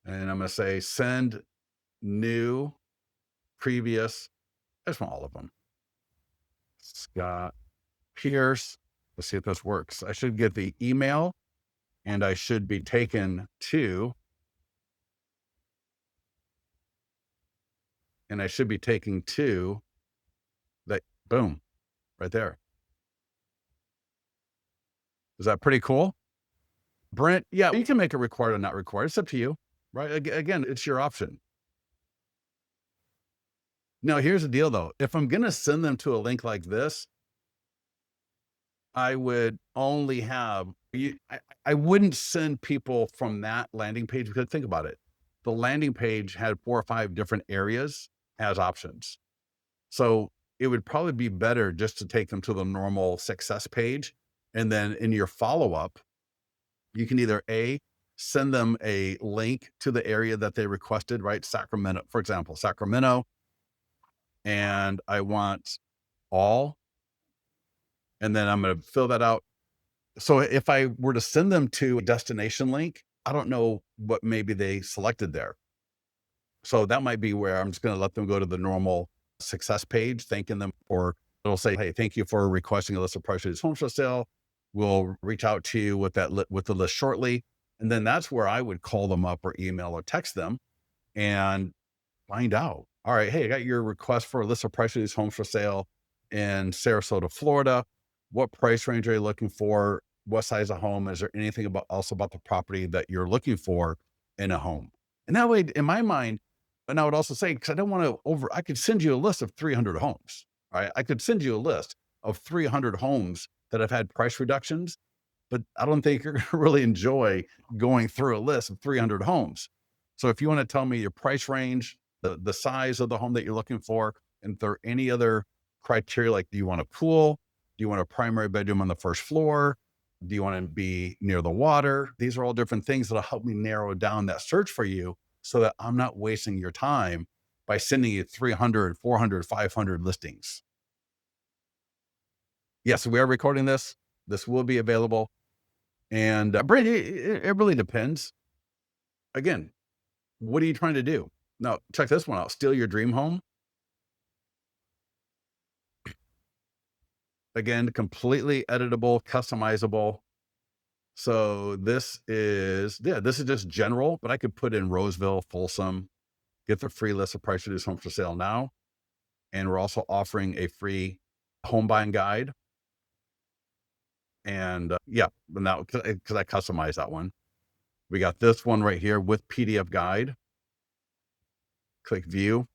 and I'm going to say send new, previous. I just want all of them. Scott Pierce. Let's see if this works. I should get the email and I should be taken to, that, boom, right there. Is that pretty cool? Brent, yeah, you can make it required or not required. It's up to you, right? Again, it's your option. Now, here's the deal though. If I'm going to send them to a link like this, I would only have you. I wouldn't send people from that landing page because think about it. The landing page had 4 or 5 different areas as options. So it would probably be better just to take them to the normal success page. And then in your follow-up, you can either send them a link to the area that they requested, right? Sacramento, for example, Sacramento. And I want all, and then I'm going to fill that out. So if I were to send them to a destination link, I don't know what maybe they selected there. So that might be where I'm just going to let them go to the normal success page, thanking them for, it'll say, hey, thank you for requesting a list of prices homes for sale. We'll reach out to you with with the list shortly. And then that's where I would call them up or email or text them and find out. All right, hey, I got your request for a list of prices homes for sale in Sarasota, Florida. What price range are you looking for? What size of home? Is there anything else about the property that you're looking for in a home? And that way, in my mind, and I would also say, because I don't want to I could send you a list of 300 homes, right? I could send you a list of 300 homes that have had price reductions, but I don't think you're going to really enjoy going through a list of 300 homes. So if you want to tell me your price range, the size of the home that you're looking for, and if there are any other criteria, like do you want a pool? Do you want a primary bedroom on the first floor? Do you want to be near the water? These are all different things that'll help me narrow down that search for you so that I'm not wasting your time by sending you 300, 400, 500 listings. Yes, we are recording this. This will be available. And Brady, it really depends. Again, what are you trying to do? Now, check this one out. Steal your dream home. Again, completely editable, customizable. So this is just general, but I could put in Roseville, Folsom, get the free list of price reduced homes for sale now. And we're also offering a free home buying guide. And yeah, but now because I customized that one, we got this one right here with PDF guide. Click view.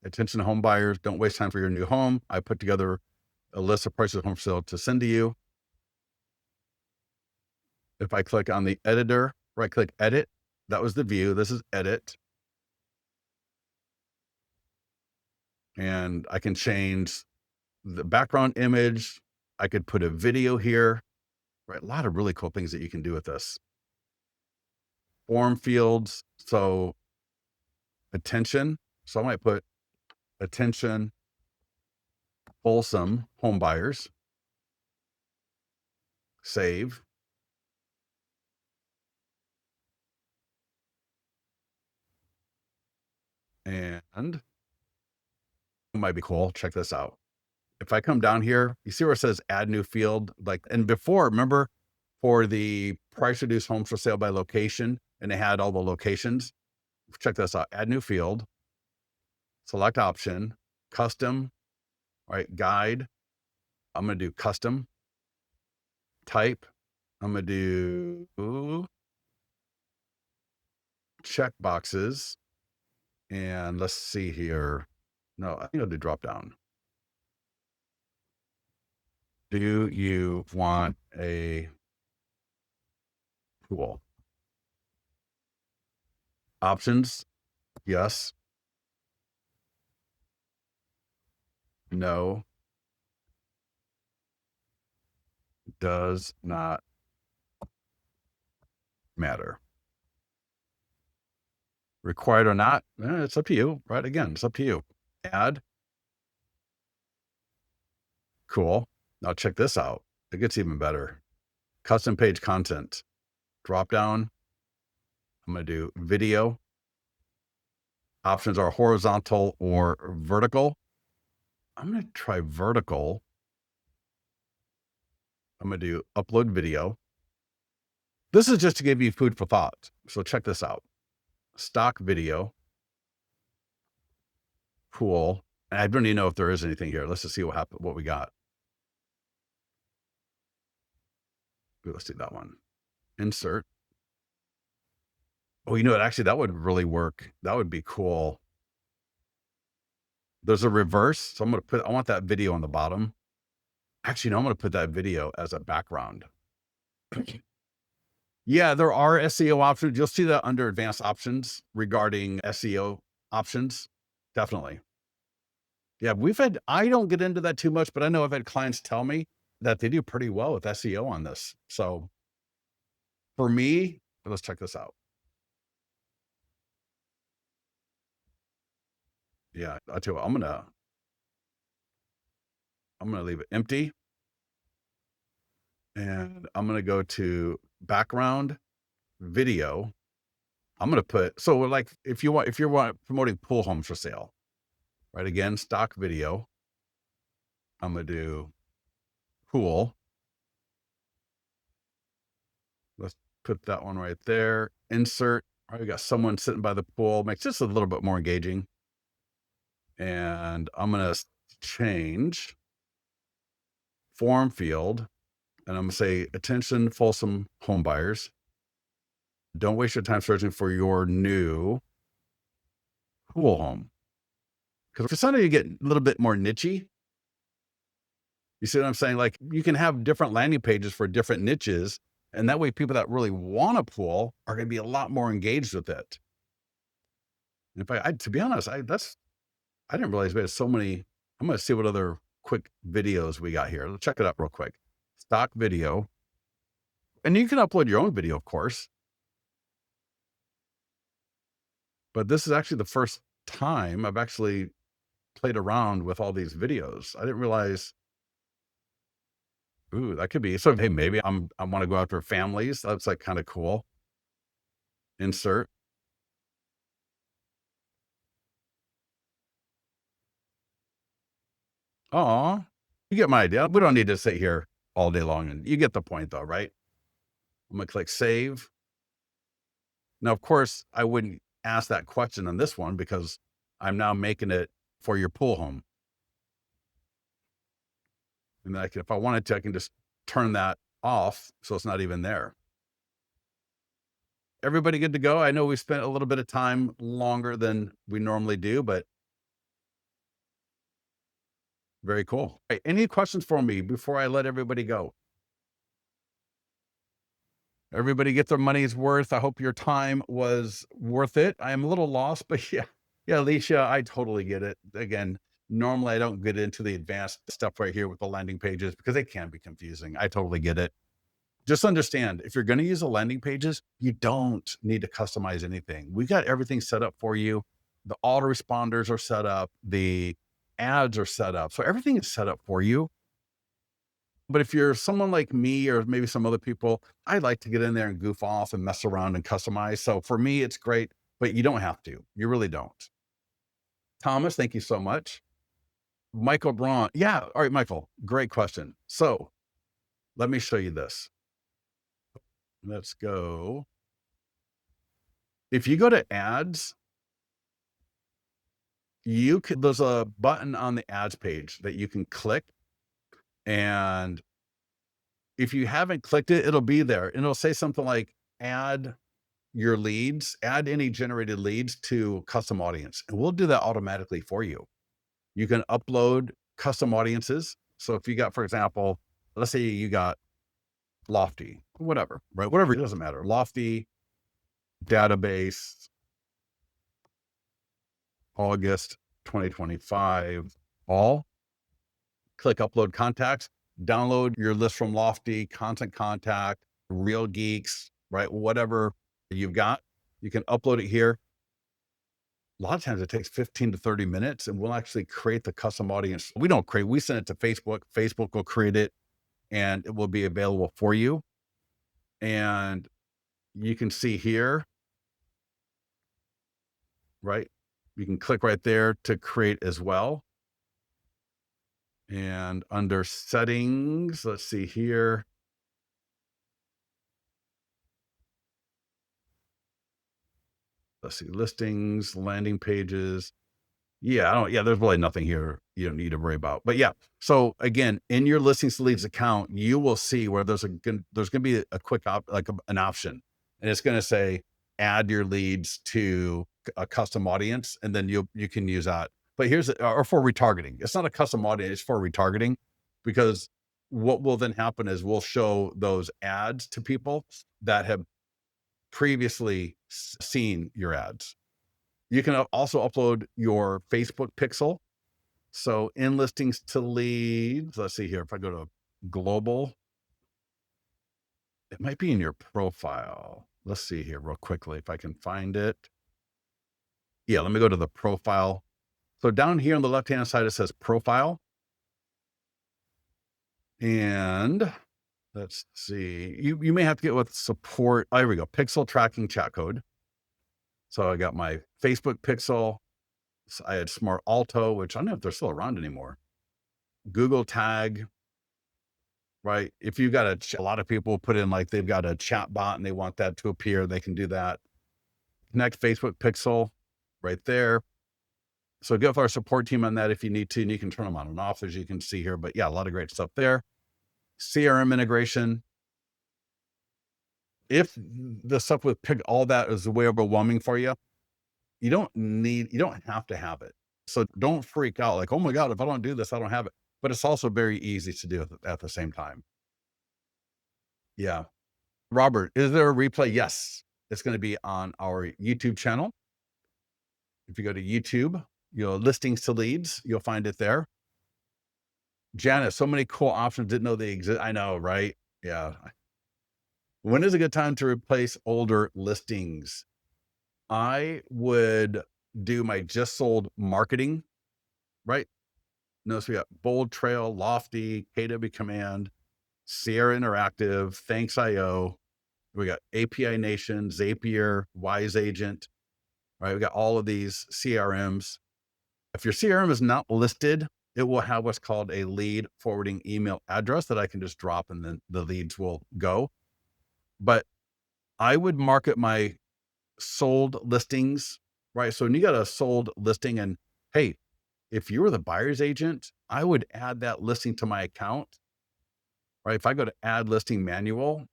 Attention home buyers, don't waste time for your new home. I put together a list of prices of home for sale to send to you. If I click on the editor, right click edit, that was the view. This is edit. And I can change the background image. I could put a video here, right? A lot of really cool things that you can do with this. Form fields. So attention. So I might put attention Folsom home buyers. Save. And And it might be cool. Check this out. If I come down here, you see where it says add new field? Like, and before, remember for the price reduced homes for sale by location, and they had all the locations. Check this out. Add new field, select option, custom, right? Guide. I'm going to do custom type. I'm going to do check boxes. And let's see here. No, I think I'll do drop down. Do you want a pool? Options? Yes. No. Does not matter. Required or not? It's up to you, right? Again, it's up to you. Add. Cool. Now check this out. It gets even better. Custom page content. Drop down. I'm going to do video. Options are horizontal or vertical. I'm going to try vertical. I'm going to do upload video. This is just to give you food for thought. So check this out. Stock video. Cool. And I don't even know if there is anything here. Let's just see what we got. Ooh, let's do that one. Insert. Oh, you know what? Actually, that would really work. That would be cool. There's a reverse. So I want that video on the bottom. Actually, no, I'm going to put that video as a background. Yeah, there are SEO options. You'll see that under advanced options regarding SEO options. Definitely. Yeah, I don't get into that too much, but I know I've had clients tell me that they do pretty well with SEO on this. So for me, let's check this out. Yeah, I tell you what, I'm gonna leave it empty. And I'm gonna go to background video. I'm gonna put like if you're promoting pool homes for sale, right? Again, stock video. I'm gonna do pool. Let's put that one right there. Insert. All right, we got someone sitting by the pool. Makes this a little bit more engaging. And I'm gonna change form field, and I'm gonna say attention Folsom home buyers. Don't waste your time searching for your new pool home. Because for some of you get a little bit more nichey. You see what I'm saying? Like you can have different landing pages for different niches. And that way people that really want a pool are going to be a lot more engaged with it. And if to be honest, I didn't realize we had so many. I'm going to see what other quick videos we got here. Let's check it out real quick. Stock video. And you can upload your own video, of course. But this is actually the first time I've actually played around with all these videos. I didn't realize. Ooh, that could be so. Hey, maybe I want to go after families. That's like kind of cool. Insert. Aw, you get my idea. We don't need to sit here all day long, and you get the point though, right? I'm gonna click save. Now, of course, I wouldn't ask that question on this one because I'm now making it for your pool home. And then if I wanted to, I can just turn that off so it's not even there. Everybody good to go? I know we spent a little bit of time longer than we normally do, but very cool. Hey, any questions for me before I let everybody go? Everybody get their money's worth. I hope your time was worth it. I am a little lost, but yeah, Alicia, I totally get it. Again, normally I don't get into the advanced stuff right here with the landing pages because they can be confusing. I totally get it. Just understand if you're going to use the landing pages, you don't need to customize anything. We got everything set up for you. The autoresponders are set up, the ads are set up. So everything is set up for you. But if you're someone like me or maybe some other people, I like to get in there and goof off and mess around and customize. So for me, it's great, but you don't have to. You really don't. Thomas, thank you so much. Michael Braun. Yeah. All right, Michael, great question. So let me show you this. Let's go. If you go to ads, there's a button on the ads page that you can click. And if you haven't clicked it, it'll be there and it'll say something like add your leads, add any generated leads to custom audience. And we'll do that automatically for you. You can upload custom audiences. So if you got, for example, let's say you got Lofty, whatever, right? Whatever, it doesn't matter. Lofty database, August 2025, all. Click upload contacts, download your list from Lofty, Constant Contact, Real Geeks, right? Whatever you've got, you can upload it here. A lot of times it takes 15 to 30 minutes and we'll actually create the custom audience. We don't create, we send it to Facebook. Facebook will create it and it will be available for you. And you can see here, right? You can click right there to create as well. And under settings, let's see here. Let's see, listings, landing pages. Yeah, there's really nothing here you don't need to worry about. But yeah, so again, in your listings to leads account, you will see where there's going to be a quick an option, and it's going to say add your leads to a custom audience, and then you can use that. But or for retargeting, it's not a custom audience, it's for retargeting, because what will then happen is we'll show those ads to people that have previously seen your ads. You can also upload your Facebook pixel. So in listings to leads, let's see here. If I go to global, it might be in your profile. Let's see here real quickly if I can find it. Yeah, let me go to the profile. So down here on the left-hand side, it says profile. And let's see, you may have to get with support. Oh, here we go. Pixel tracking chat code. So I got my Facebook pixel. So I had Smart Alto, which I don't know if they're still around anymore. Google tag, right? If you got a lot of people put in like they've got a chat bot and they want that to appear, they can do that. Connect Facebook pixel right there. So get with our support team on that if you need to, and you can turn them on and off as you can see here. But yeah, a lot of great stuff there. CRM integration. If the stuff with all that is way overwhelming for you, you don't have to have it. So don't freak out like, oh my God, if I don't do this, I don't have it. But it's also very easy to do at the same time. Yeah. Robert, is there a replay? Yes. It's going to be on our YouTube channel. If you go to YouTube, listings to leads, you'll find it there. Janet, so many cool options, didn't know they exist. I know, right? Yeah. When is a good time to replace older listings? I would do my just sold marketing, right? Notice we got Bold Trail, Lofty, KW Command, Sierra Interactive, Thanks.io. We got API Nation, Zapier, Wise Agent, right? We got all of these CRMs. If your CRM is not listed, it will have what's called a lead forwarding email address that I can just drop and then the leads will go. But I would market my sold listings, right? So when you got a sold listing and hey, if you were the buyer's agent, I would add that listing to my account, right? If I go to add listing manual,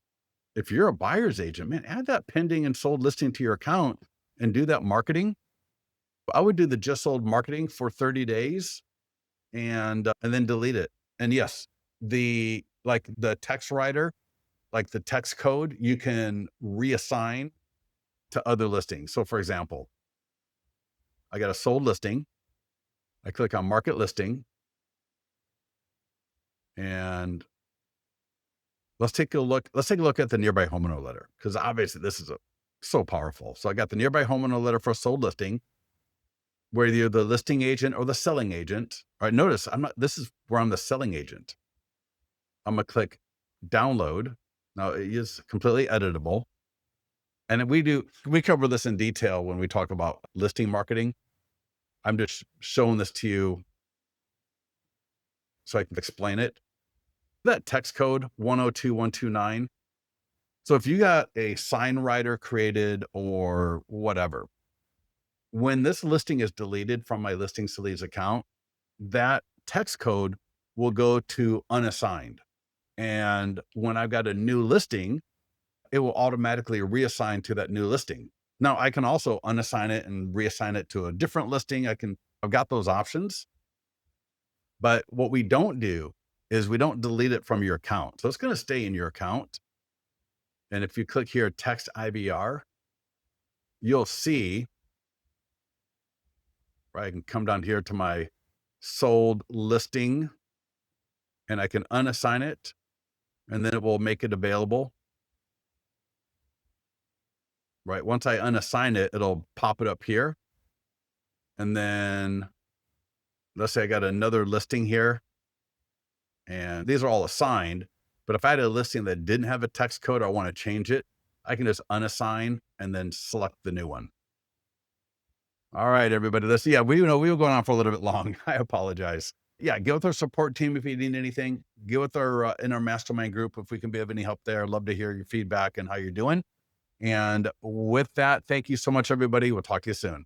if you're a buyer's agent, man, add that pending and sold listing to your account and do that marketing. I would do the just sold marketing for 30 days and then delete it. And yes, the text writer, like the text code, you can reassign to other listings. So for example, I got a sold listing. I click on market listing and let's take a look at the nearby homeowner letter, because obviously this is so powerful. So I got the nearby homeowner letter for a sold listing, where you're the listing agent or the selling agent. All right, notice this is where I'm the selling agent. I'm gonna click download. Now it is completely editable. And then we cover this in detail when we talk about listing marketing. I'm just showing this to you so I can explain it. That text code 102129. So if you got a sign writer created or whatever, when this listing is deleted from my Listings to Leads account, that text code will go to unassigned. And when I've got a new listing, it will automatically reassign to that new listing. Now I can also unassign it and reassign it to a different listing. I've got those options, but what we don't do is we don't delete it from your account. So it's going to stay in your account. And if you click here, text IBR, you'll see, right? I can come down here to my sold listing and I can unassign it, and then it will make it available. Right. Once I unassign it, it'll pop it up here. And then let's say I got another listing here and these are all assigned. But if I had a listing that didn't have a text code, or I want to change it, I can just unassign and then select the new one. All right, everybody. We were going on for a little bit long. I apologize. Yeah, get with our support team if you need anything. Get with our in our mastermind group if we can be of any help there. I'd love to hear your feedback and how you're doing. And with that, thank you so much, everybody. We'll talk to you soon.